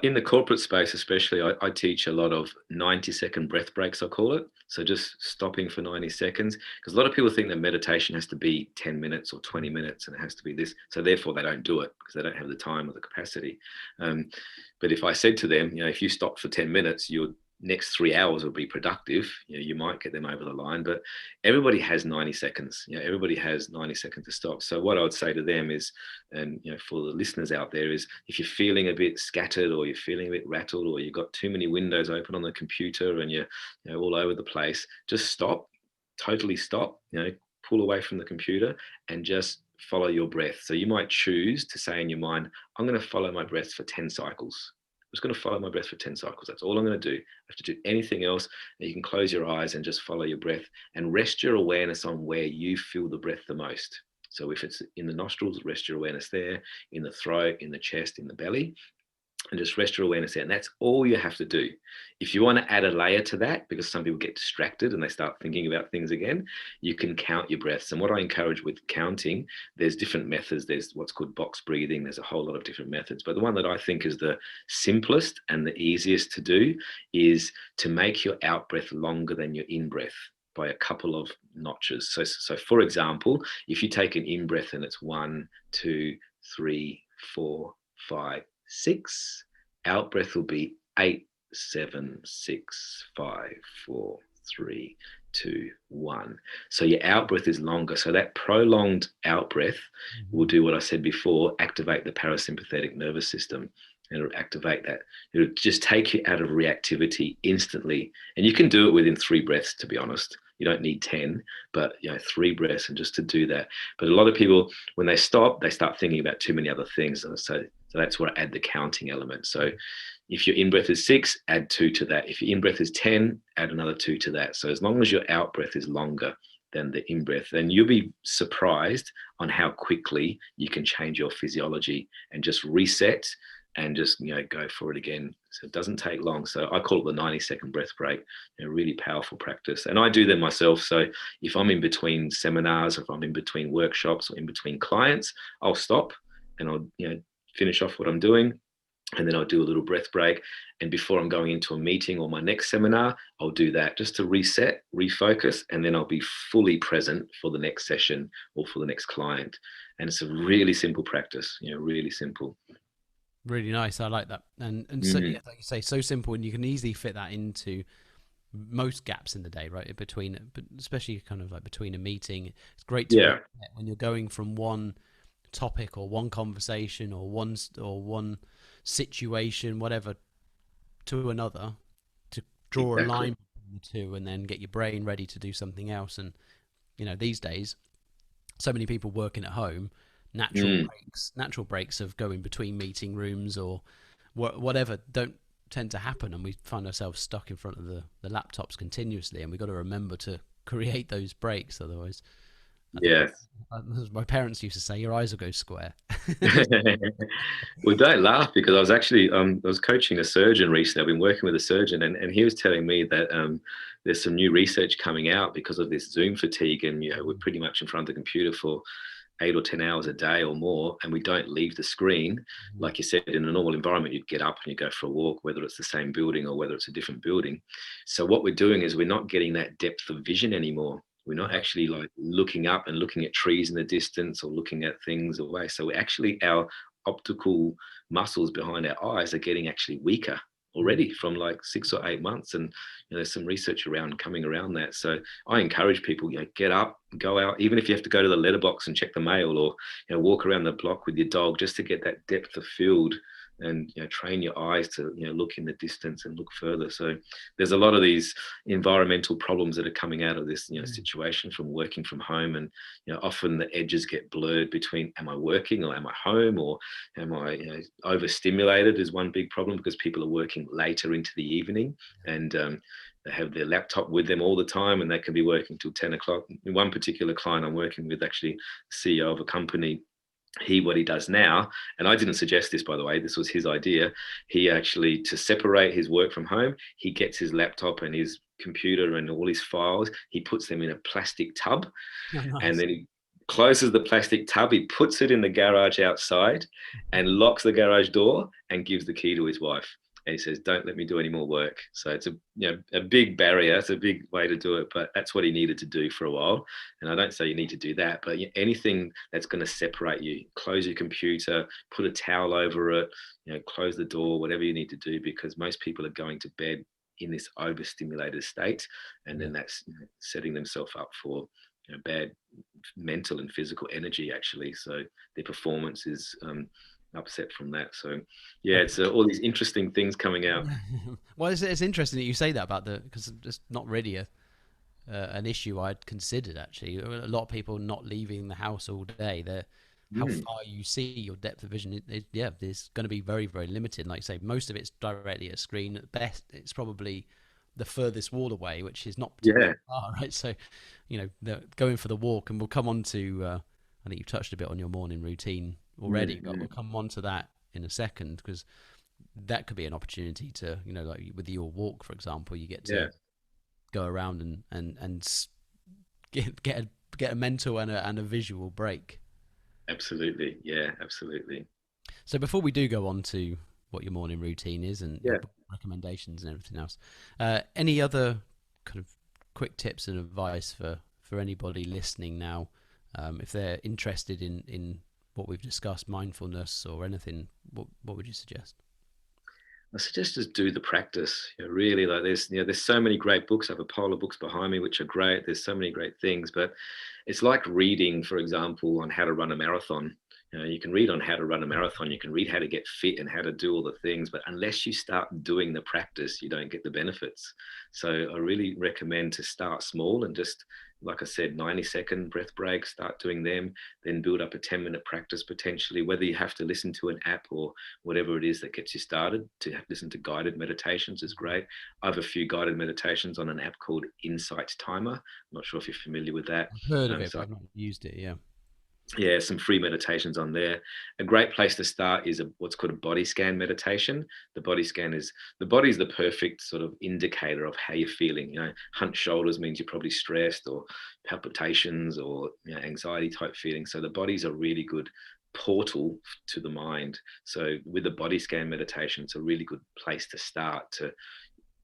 In the corporate space, especially, I teach a lot of 90-second breath breaks, I call it. So just stopping for 90 seconds, because a lot of people think that meditation has to be 10 minutes or 20 minutes and it has to be this. So therefore, they don't do it because they don't have the time or the capacity. Um, but if I said to them, if you stop for 10 minutes, your next 3 hours will be productive. You might get them over the line, but everybody has 90 seconds. Everybody has 90 seconds to stop. So what I would say to them is, and for the listeners out there, is if you're feeling a bit scattered, or you're feeling a bit rattled, or you've got too many windows open on the computer and you're all over the place, just stop, totally stop, pull away from the computer and just follow your breath. So you might choose to say in your mind, I'm going to follow my breath for 10 cycles. I'm just going to follow my breath for 10 cycles. That's all I'm going to do. I have to do anything else. You can close your eyes and just follow your breath and rest your awareness on where you feel the breath the most. So if it's in the nostrils, rest your awareness there, in the throat, in the chest, in the belly, and just rest your awareness there. And that's all you have to do. If you want to add a layer to that, because some people get distracted and they start thinking about things again, you can count your breaths. And what I encourage with counting, there's different methods. There's what's called box breathing. There's a whole lot of different methods. But the one that I think is the simplest and the easiest to do is to make your out breath longer than your in breath by a couple of notches. So for example, if you take an in breath and it's 1, 2, 3, 4, 5, 6. Out breath will be 8, 7, 6, 5, 4, 3, 2, 1. So your out breath is longer. So that prolonged out breath will do what I said before, activate the parasympathetic nervous system. And it'll activate that. It'll just take you out of reactivity instantly. And you can do it within 3 breaths, to be honest. You don't need 10, but 3 breaths, and just to do that. But a lot of people, when they stop, they start thinking about too many other things. So that's where I add the counting element. So if your in breath is 6, add 2 to that. If your in breath is 10, add another 2 to that. So as long as your out breath is longer than the in breath, then you'll be surprised on how quickly you can change your physiology and just reset and just go for it again. So it doesn't take long. So I call it the 90-second breath break. Really powerful practice, and I do them myself. So if I'm in between seminars, if I'm in between workshops, or in between clients, I'll stop and I'll finish off what I'm doing, and then I'll do a little breath break. And before I'm going into a meeting or my next seminar, I'll do that just to reset, refocus, and then I'll be fully present for the next session or for the next client. And it's a really simple practice, really simple. Really nice. I like that. And so, Mm. yeah, like you say, so simple, and you can easily fit that into most gaps in the day, right? But especially kind of like between a meeting. It's great to Yeah, reset when you're going from one topic or one conversation or one situation, whatever, to another, to draw a exactly. line between the two, and then get your brain ready to do something else. And these days, so many people working at home, Mm. natural breaks of going between meeting rooms or whatever don't tend to happen, and we find ourselves stuck in front of the laptops continuously, and we've got to remember to create those breaks. Otherwise, I think Yeah. as my parents used to say, your eyes will go square. Well, don't laugh, because I was actually I was coaching a surgeon recently. I've been working with a surgeon, and he was telling me that there's some new research coming out because of this Zoom fatigue, and we're pretty much in front of the computer for 8 or 10 hours a day or more, and we don't leave the screen. Like you said, in a normal environment, you'd get up and you go for a walk, whether it's the same building or whether it's a different building. So what we're doing is we're not getting that depth of vision anymore. We're not Right. actually like looking up and looking at trees in the distance or looking at things away. So we're actually, our optical muscles behind our eyes are getting actually weaker. already from like 6 or 8 months. And there's some research coming around that. So I encourage people, get up, go out, even if you have to go to the letterbox and check the mail, or walk around the block with your dog, just to get that depth of field, and train your eyes to look in the distance and look further. So there's a lot of these environmental problems that are coming out of this situation from working from home. And often the edges get blurred between, am I working or am I home, or am I overstimulated is one big problem, because people are working later into the evening, and they have their laptop with them all the time, and they can be working till 10 o'clock. One particular client I'm working with, actually CEO of a company, what he does now, and I didn't suggest this, by the way, this was his idea. He actually, to separate his work from home, he gets his laptop and his computer and all his files, he puts them in a plastic tub. Oh, nice. And then he closes the plastic tub, he puts it in the garage outside and locks the garage door and gives the key to his wife. And he says, don't let me do any more work. So it's a big barrier. It's a big way to do it, but that's what he needed to do for a while. And I don't say you need to do that, but anything that's going to separate you, close your computer, put a towel over it, close the door, whatever you need to do, because most people are going to bed in this overstimulated state. And then that's setting themselves up for bad mental and physical energy, actually. So their performance is upset from that. So it's all these interesting things coming out. Well, it's interesting that you say that about because it's not really an issue I'd considered, actually. A lot of people not leaving the house all day, how far you see, your depth of vision, it's going to be very, very limited. Like you say, most of it's directly at a screen. At best, it's probably the furthest wall away, which is not particularly far, right? So, going for the walk, and we'll come on to, I think you've touched a bit on your morning routine already, but we'll come on to that in a second, because that could be an opportunity to, like with your walk, for example, you get to go around and get a mental and a visual break. Absolutely. Yeah, absolutely. So before we do go on to what your morning routine is and your recommendations and everything else, any other kind of quick tips and advice for anybody listening now, if they're interested in what we've discussed, mindfulness or anything, what would you suggest? I suggest just do the practice. Really, like there's so many great books. I have a pile of books behind me which are great. There's so many great things, but it's like reading, for example, on how to run a marathon. You can read on how to run a marathon, you can read how to get fit and how to do all the things, but unless you start doing the practice, you don't get the benefits. So I really recommend to start small and just, like I said, 90-second breath breaks, start doing them, then build up a 10-minute practice potentially, whether you have to listen to an app or whatever it is that gets you started. To listen to guided meditations is great. I have a few guided meditations on an app called Insight Timer. I'm not sure if you're familiar with that. I've heard of it, but I've not used it. Some free meditations on there. A great place to start is what's called a body scan meditation. The body is the perfect sort of indicator of how you're feeling. Hunched shoulders means you're probably stressed, or palpitations, or anxiety type feelings. So the body's a really good portal to the mind. So with the body scan meditation, it's a really good place to start, to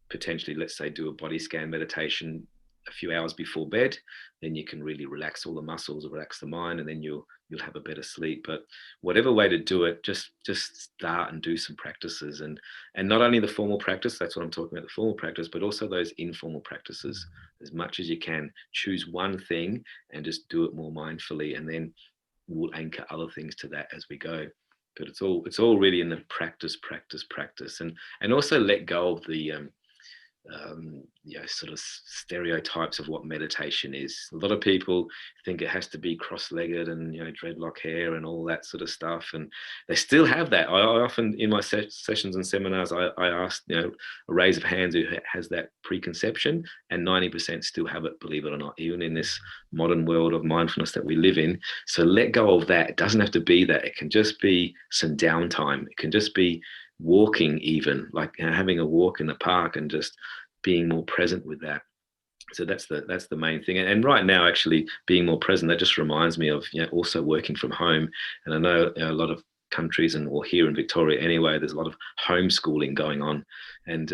potentially, let's say, do a body scan meditation a few hours before bed. Then you can really relax all the muscles, relax the mind, and then you'll have a better sleep. But whatever way to do it, just start and do some practices, and not only the formal practice, that's what I'm talking about, the formal practice, but also those informal practices. As much as you can, choose one thing and just do it more mindfully, and then we'll anchor other things to that as we go. But it's all really in the practice, and also let go of the sort of stereotypes of what meditation is. A lot of people think it has to be cross-legged and dreadlock hair and all that sort of stuff, and they still have that. I often, in my sessions and seminars, I ask a raise of hands who has that preconception, and 90% still have it, believe it or not, even in this modern world of mindfulness that we live in. So let go of that. It doesn't have to be that. It can just be some downtime. It can just be walking, even like having a walk in the park and just being more present with that. So that's the main thing. And right now, actually being more present, that just reminds me of also working from home. And I know a lot of countries, or here in Victoria anyway, there's a lot of homeschooling going on, and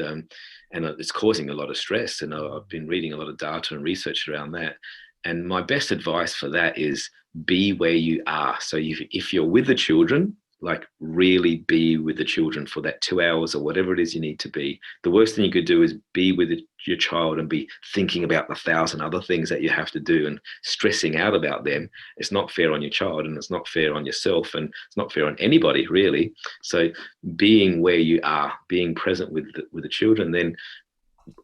it's causing a lot of stress. And I've been reading a lot of data and research around that. And my best advice for that is be where you are. So if you're with the children, like really be with the children for that 2 hours or whatever it is you need to be. The worst thing you could do is be with your child and be thinking about the 1,000 other things that you have to do and stressing out about them. It's not fair on your child, and it's not fair on yourself, and it's not fair on anybody really. So being where you are, being present with the children, then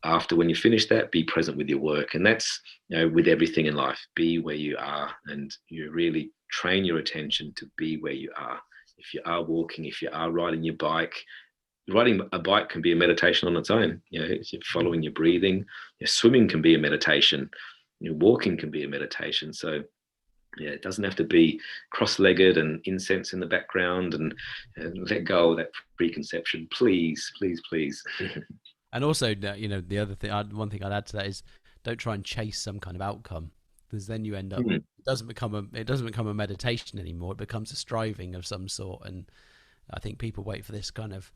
after, when you finish that, be present with your work. And that's, with everything in life, be where you are, and you really train your attention to be where you are. If you are walking, if you are riding your bike, riding a bike can be a meditation on its own. If you're following your breathing, swimming can be a meditation, walking can be a meditation. So it doesn't have to be cross-legged and incense in the background, and let go of that preconception, please, please, please. And also, the other thing, one thing I'd add to that is, don't try and chase some kind of outcome, because then you end up, it doesn't become a meditation anymore. It becomes a striving of some sort. And I think people wait for this kind of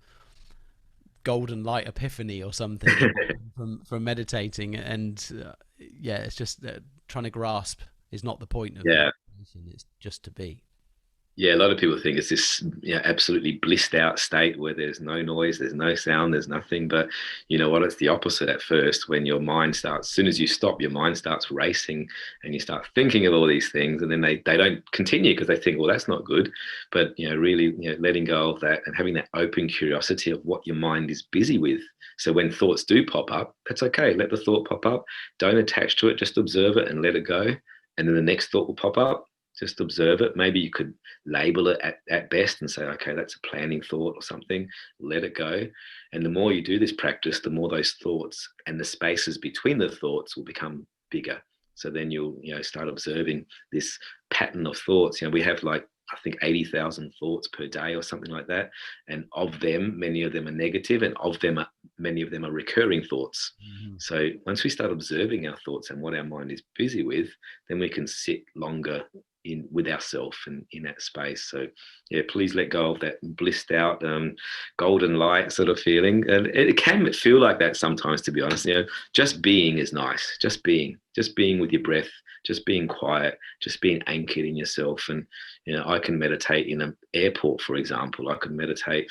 golden light epiphany or something from meditating, and it's just trying to grasp is not the point of meditation. It's just to be. Yeah, a lot of people think it's this absolutely blissed out state where there's no noise, there's no sound, there's nothing. But you know what? It's the opposite at first. When your mind starts, as soon as you stop, your mind starts racing and you start thinking of all these things, and then they don't continue because they think, well, that's not good. But really, letting go of that and having that open curiosity of what your mind is busy with. So when thoughts do pop up, that's okay. Let the thought pop up. Don't attach to it. Just observe it and let it go. And then the next thought will pop up. Just observe it. Maybe you could label it at best and say, okay, that's a planning thought or something. Let it go. And the more you do this practice, the more those thoughts and the spaces between the thoughts will become bigger. So then you'll start observing this pattern of thoughts. We have I think 80,000 thoughts per day or something like that. And of them, many of them are negative, and many of them are recurring thoughts. Mm-hmm. So once we start observing our thoughts and what our mind is busy with, then we can sit longer with ourselves and in that space. So please let go of that blissed out golden light sort of feeling. And it can feel like that sometimes, to be honest. Just being is nice. Just being with your breath, just being quiet, just being anchored in yourself. And I can meditate in an airport, for example. I can meditate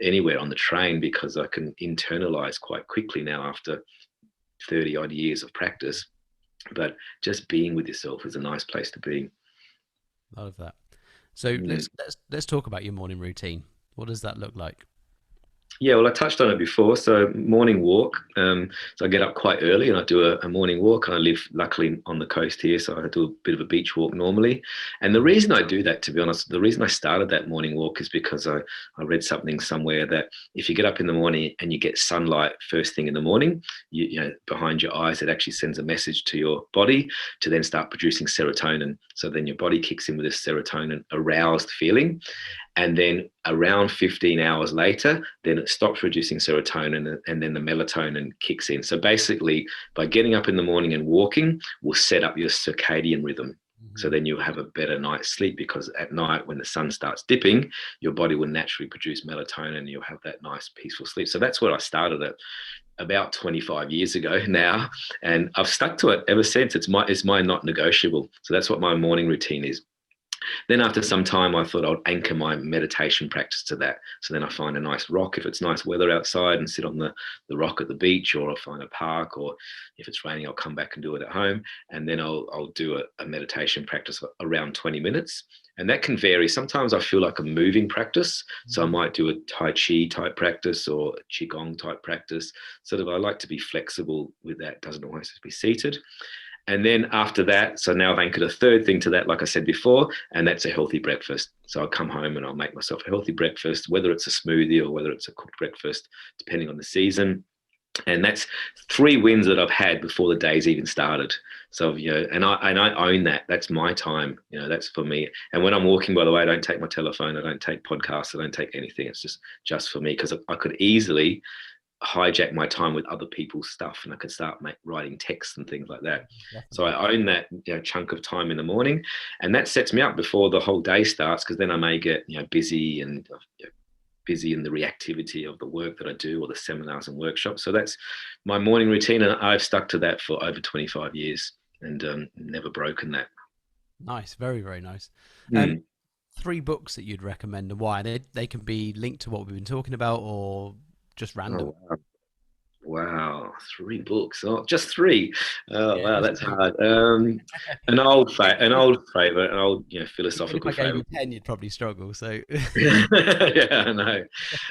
anywhere on the train, because I can internalize quite quickly now after 30 odd years of practice. But just being with yourself is a nice place to be. I love that. So let's talk about your morning routine. What does that look like? Yeah, well, I touched on it before. So morning walk. So I get up quite early and I do a morning walk. And I live luckily on the coast here, so I do a bit of a beach walk normally. And the reason I do that, to be honest, the reason I started that morning walk is because I read something somewhere that if you get up in the morning and you get sunlight first thing in the morning, behind your eyes, it actually sends a message to your body to then start producing serotonin. So then your body kicks in with this serotonin aroused feeling. And then around 15 hours later, then it stops producing serotonin, and then the melatonin kicks in. So basically, by getting up in the morning and walking, will set up your circadian rhythm. Mm-hmm. So then you'll have a better night's sleep, because at night when the sun starts dipping, your body will naturally produce melatonin and you'll have that nice peaceful sleep. So that's what I started at about 25 years ago now. And I've stuck to it ever since. It's my not negotiable. So that's what my morning routine is. Then after some time, I thought I'd anchor my meditation practice to that. So then I find a nice rock if it's nice weather outside and sit on the rock at the beach, or I'll find a park, or if it's raining, I'll come back and do it at home. And then I'll do a meditation practice around 20 minutes. And that can vary. Sometimes I feel like a moving practice. So I might do a Tai Chi type practice or a Qigong type practice. Sort of, I like to be flexible with that. It doesn't always have to be seated. And then after that, so now I've anchored a third thing to that, like I said before, and that's a healthy breakfast. So I'll come home and I'll make myself a healthy breakfast, whether it's a smoothie or whether it's a cooked breakfast, depending on the season. And that's 3 wins that I've had before the day's even started. So, and I own that. That's my time. That's for me. And when I'm walking, by the way, I don't take my telephone. I don't take podcasts. I don't take anything. It's just for me, because I could easily hijack my time with other people's stuff, and I could start writing texts and things like that. Definitely. So I own that chunk of time in the morning, and that sets me up before the whole day starts, because then I may get busy and busy in the reactivity of the work that I do, or the seminars and workshops. So that's my morning routine, and I've stuck to that for over 25 years and never broken that. Nice, very, very nice. 3 books that you'd recommend and why. They can be linked to what we've been talking about or just random. Oh, wow. Wow, 3 books. Oh, just three. Oh, Yeah, wow, just that's 3. hard. An old favorite, an old, Even if philosophical I gave you favorite. 10, you'd probably struggle. So, Yeah, I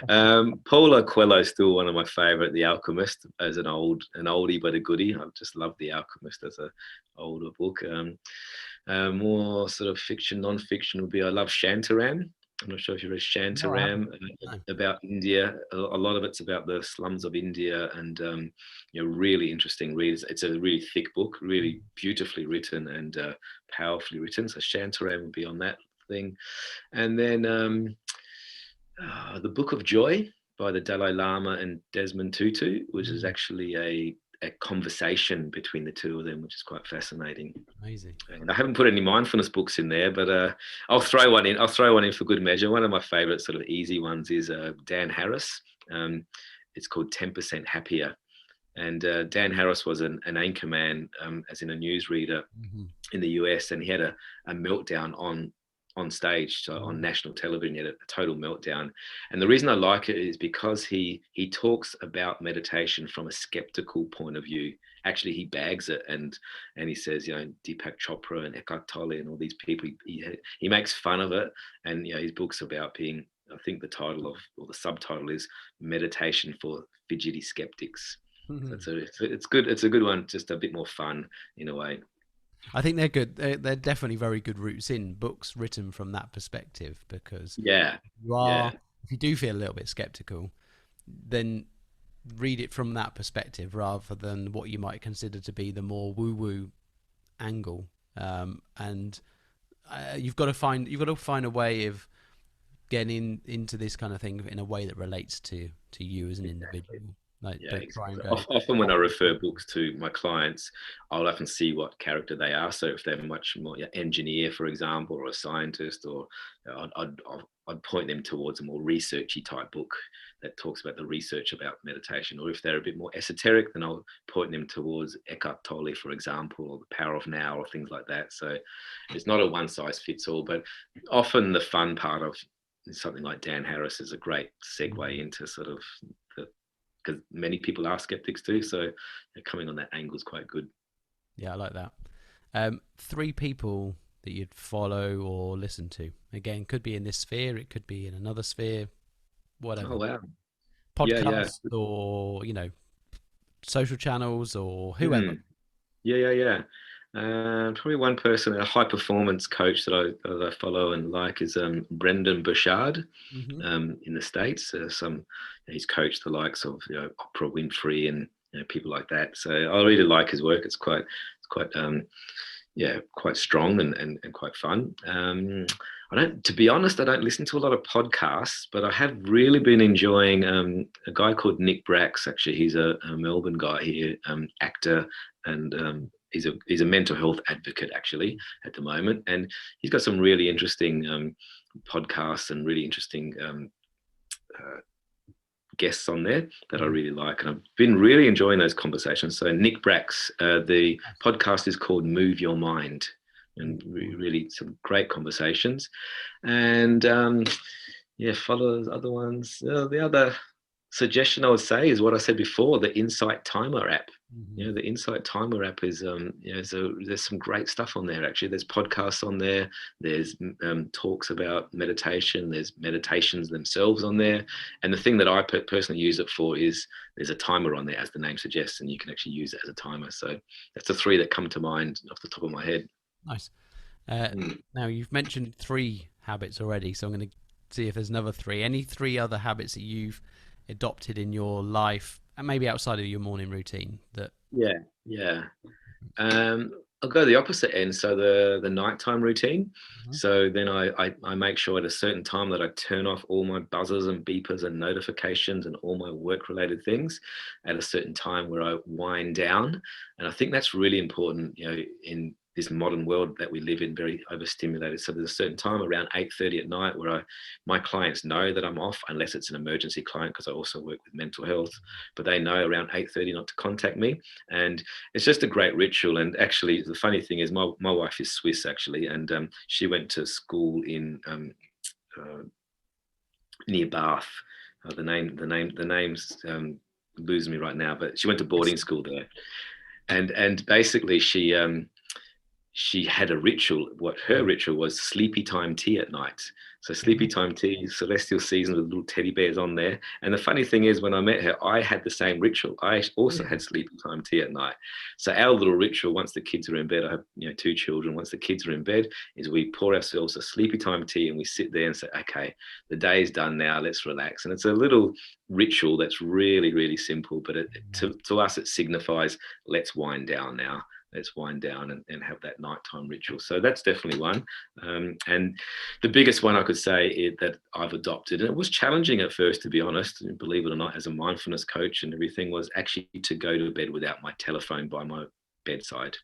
know. Paulo Coelho's still one of my favorite. The Alchemist, as an oldie but a goodie. I just love The Alchemist as a older book. More sort of fiction, non-fiction would be, I love Shantaram. I'm not sure if you read no, I haven't. Shantaram, No. about India. A lot of it's about the slums of India, and really interesting reads. It's a really thick book, really beautifully written and powerfully written. So Shantaram would be on that thing. And then the Book of Joy by the Dalai Lama and Desmond Tutu, which is Mm, actually a conversation between the two of them, which is quite fascinating. amazing. And I haven't put any mindfulness books in there, but I'll throw one in. I'll throw one in for good measure. One of my favorite sort of easy ones is Dan Harris. It's called 10% Happier. And Dan Harris was an anchor man, as in a newsreader Hmm. in the US, and he had a meltdown on stage, so on Mm, national television. He had a total meltdown. And the reason I like it is because he talks about meditation from a skeptical point of view. Actually, he bags it, and he says, Deepak Chopra and Eckhart Tolle and all these people, he makes fun of it. And his book's about being, I think the title of, or the subtitle is, Meditation for Fidgety Skeptics. So mhm. it's good. It's a good one, just a bit more fun in a way. I think they're good. They're definitely very good routes in books written from that perspective because Yeah, you yeah, are, if you do feel a little bit skeptical, then read it from that perspective rather than what you might consider to be the more woo-woo angle. And you've got to find a way of getting into this kind of thing in a way that relates to you as an exactly. individual. Like, Yeah, don't try and exactly. go. Often when I refer books to my clients, I'll often see what character they are. So if they're much more, engineer, for example, or a scientist, or I'd point them towards a more researchy type book that talks about the research about meditation. Or if they're a bit more esoteric, then I'll point them towards Eckhart Tolle, for example, or The Power of Now, or things like that. So it's not a one size fits all, but often the fun part of something like Dan Harris is a great segue into sort of the, because many people are skeptics too. So coming on that angle is quite good. Yeah, I like that. 3 people that you'd follow or listen to. Again, could be in this sphere, it could be in another sphere, Oh whatever. wow. Yeah, yeah. Podcasts or, social channels or whoever. Hmm. Yeah, yeah, yeah. Probably one person, a high performance coach that I follow and like is Brendan Burchard Hmm. in the States. He's coached the likes of Oprah Winfrey and people like that. So I really like his work. It's quite strong and quite fun. To be honest, I don't listen to a lot of podcasts, but I have really been enjoying a guy called Nick Brax. Actually, he's a Melbourne guy here, actor, and he's a mental health advocate actually at the moment, and he's got some really interesting podcasts and really interesting uh, guests on there that I Hmm. really like, and I've been really enjoying those conversations. So Nick Brax, the podcast is called Move Your Mind, and really some great conversations. And follow those other ones. The other suggestion I would say is what I said before: the Insight Timer app. Hmm. The Insight Timer app is so there's some great stuff on there. Actually, there's podcasts on there. There's talks about meditation. There's meditations themselves on there. And the thing that I personally use it for is there's a timer on there, as the name suggests, and you can actually use it as a timer. So that's the 3 that come to mind off the top of my head. Nice. Uh, Mm. Now, you've mentioned 3 habits already, so I'm going to see if there's another 3. Any 3 other habits that you've adopted in your life, and maybe outside of your morning routine that. Yeah, yeah. I'll go the opposite end. So the nighttime routine. Mhm. So then I make sure at a certain time that I turn off all my buzzers and beepers and notifications and all my work related things at a certain time where I wind down. And I think that's really important, in this modern world that we live in, very overstimulated. So there's a certain time around 8:30 at night where my clients know that I'm off, unless it's an emergency client, because I also work with mental health, but they know around 8:30 not to contact me. And it's just a great ritual. And actually, the funny thing is my wife is Swiss, actually, and she went to school in uh, near Bath. The name's losing me right now, but she went to boarding school there, and basically she had a ritual. What her ritual was: sleepy time tea at night. So sleepy time tea, celestial seasons with little teddy bears on there. And the funny thing is, when I met her, I had the same ritual. I also had sleepy time tea at night. So our little ritual, once the kids are in bed, I have 2 children. Once the kids are in bed, is we pour ourselves a sleepy time tea and we sit there and say, okay, the day is done now. Let's relax. And it's a little ritual that's really, really simple, but to us it signifies let's wind down now. Let's wind down and have that nighttime ritual. So that's definitely one. And the biggest one I could say that I've adopted, and it was challenging at first, to be honest, believe it or not, as a mindfulness coach and everything, was actually to go to bed without my telephone by my bedside.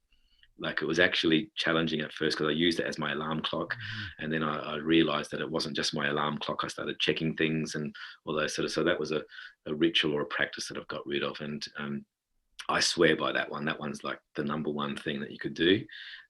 Like, it was actually challenging at first because I used it as my alarm clock. And then I realized that it wasn't just my alarm clock. I started checking things and all those sort of, so that was a ritual or a practice that I've got rid of. And I swear by that one. That one's like the number one thing that you could do.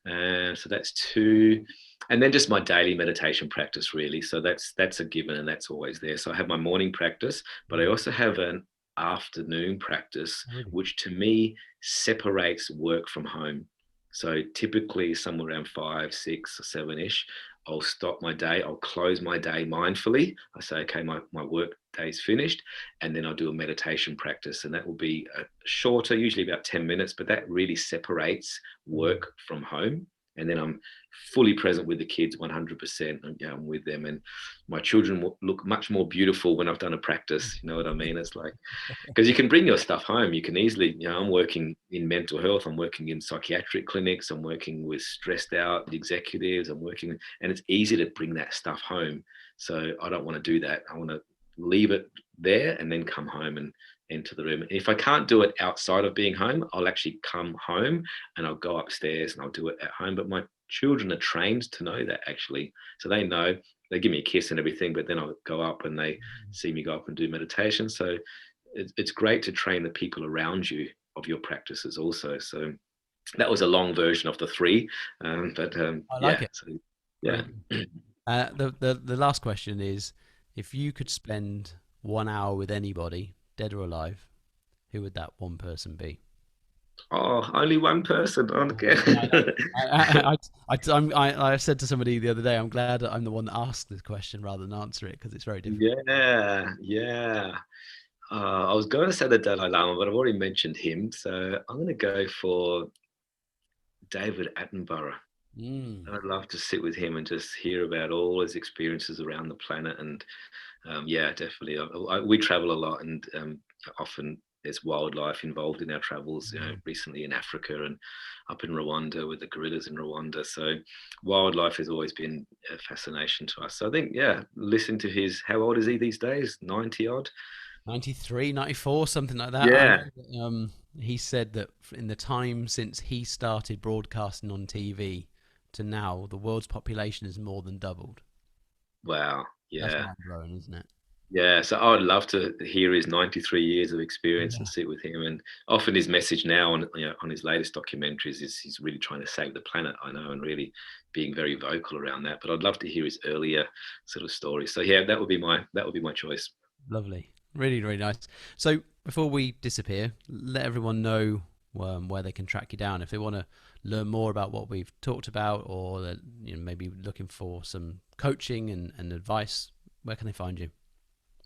So that's 2. And then just my daily meditation practice, really. So that's a given, and that's always there. So I have my morning practice, but I also have an afternoon practice, which to me separates work from home. So typically somewhere around 5, 6 or 7-ish, I'll stop my day. I'll close my day mindfully. I say, okay, my work day's finished. And then I'll do a meditation practice. And that will be a shorter, usually about 10 minutes, but that really separates work from home. And then I'm fully present with the kids 100%. I'm with them. And my children will look much more beautiful when I've done a practice. You know what I mean? It's like, because you can bring your stuff home. You can easily, I'm working in mental health. I'm working in psychiatric clinics. I'm working with stressed out executives. And it's easy to bring that stuff home. So I don't want to do that. I want to leave it there and then come home and enter the room. If I can't do it outside of being home, I'll actually come home and I'll go upstairs and I'll do it at home. But my children are trained to know that, actually. So they know, they give me a kiss and everything, but then I'll go up and they see me go up and do meditation. So it's great to train the people around you of your practices also. So that was a long version of the 3. But I like it. So, yeah. The last question is, if you could spend 1 hour with anybody, dead or alive, who would that one person be? Oh, only one person. Okay. I said to somebody the other day, I'm glad that I'm the one that asked this question rather than answer it, because it's very difficult. Yeah. I was going to say the Dalai Lama, but I've already mentioned him. So I'm going to go for David Attenborough. I'd love to sit with him and just hear about all his experiences around the planet. And definitely. We travel a lot, and often there's wildlife involved in our travels. Recently in Africa and up in Rwanda with the gorillas in Rwanda. So wildlife has always been a fascination to us. So I think, listen to his. How old is he these days? 90 odd. 93, 94, something like that. Yeah. I know that, he said that in the time since he started broadcasting on TV to now, the world's population has more than doubled. Wow. That's Yeah. mind blowing, isn't it? Yeah, so I would love to hear his 93 years of experience and sit with him. And often his message now on his latest documentaries is he's really trying to save the planet, I know, and really being very vocal around that. But I'd love to hear his earlier sort of stories. So that would be my choice. Lovely, really, really nice. So before we disappear, let everyone know where they can track you down if they want to learn more about what we've talked about, or that, maybe looking for some coaching and advice. Where can they find you?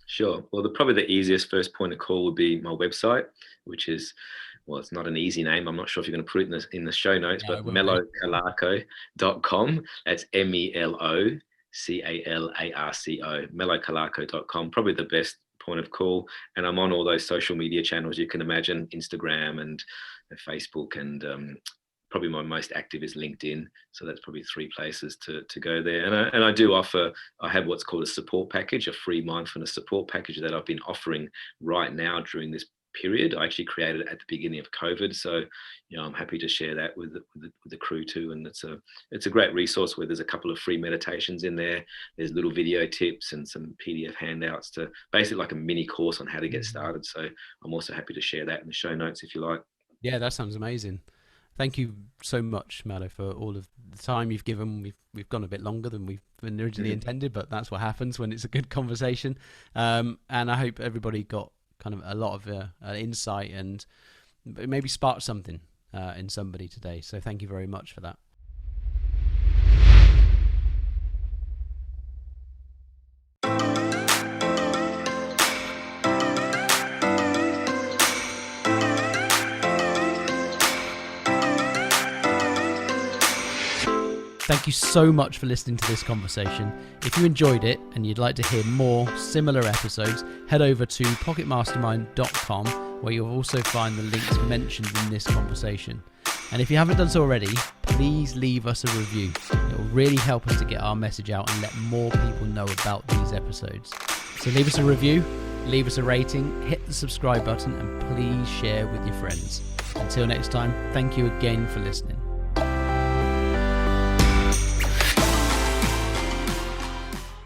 Sure. Well, probably the easiest first point of call would be my website, which is, well, it's not an easy name. I'm not sure if you're going to put it in the show notes, but melocalarco.com. That's MELOCALARCO, melocalarco.com. Probably the best point of call. And I'm on all those social media channels you can imagine, Instagram and Facebook, and probably my most active is LinkedIn. So that's probably 3 places to go there. And I do offer, I have what's called a support package, a free mindfulness support package that I've been offering right now during this period. I actually created it at the beginning of COVID, so I'm happy to share that with the crew too. And it's a great resource where there's a couple of free meditations in there. There's little video tips and some PDF handouts to basically like a mini course on how to get started. So I'm also happy to share that in the show notes if you like. Yeah, that sounds amazing. Thank you so much, Melo, for all of the time you've given. We've gone a bit longer than we've been originally intended, but that's what happens when it's a good conversation. And I hope everybody got kind of a lot of insight and maybe sparked something in somebody today. So thank you very much for that. Thank you so much for listening to this conversation. If you enjoyed it and you'd like to hear more similar episodes, head over to pocketmastermind.com, where you'll also find the links mentioned in this conversation. And if you haven't done so already, please leave us a review. It will really help us to get our message out and let more people know about these episodes. So leave us a review, leave us a rating, hit the subscribe button, and please share with your friends. Until next time, thank you again for listening.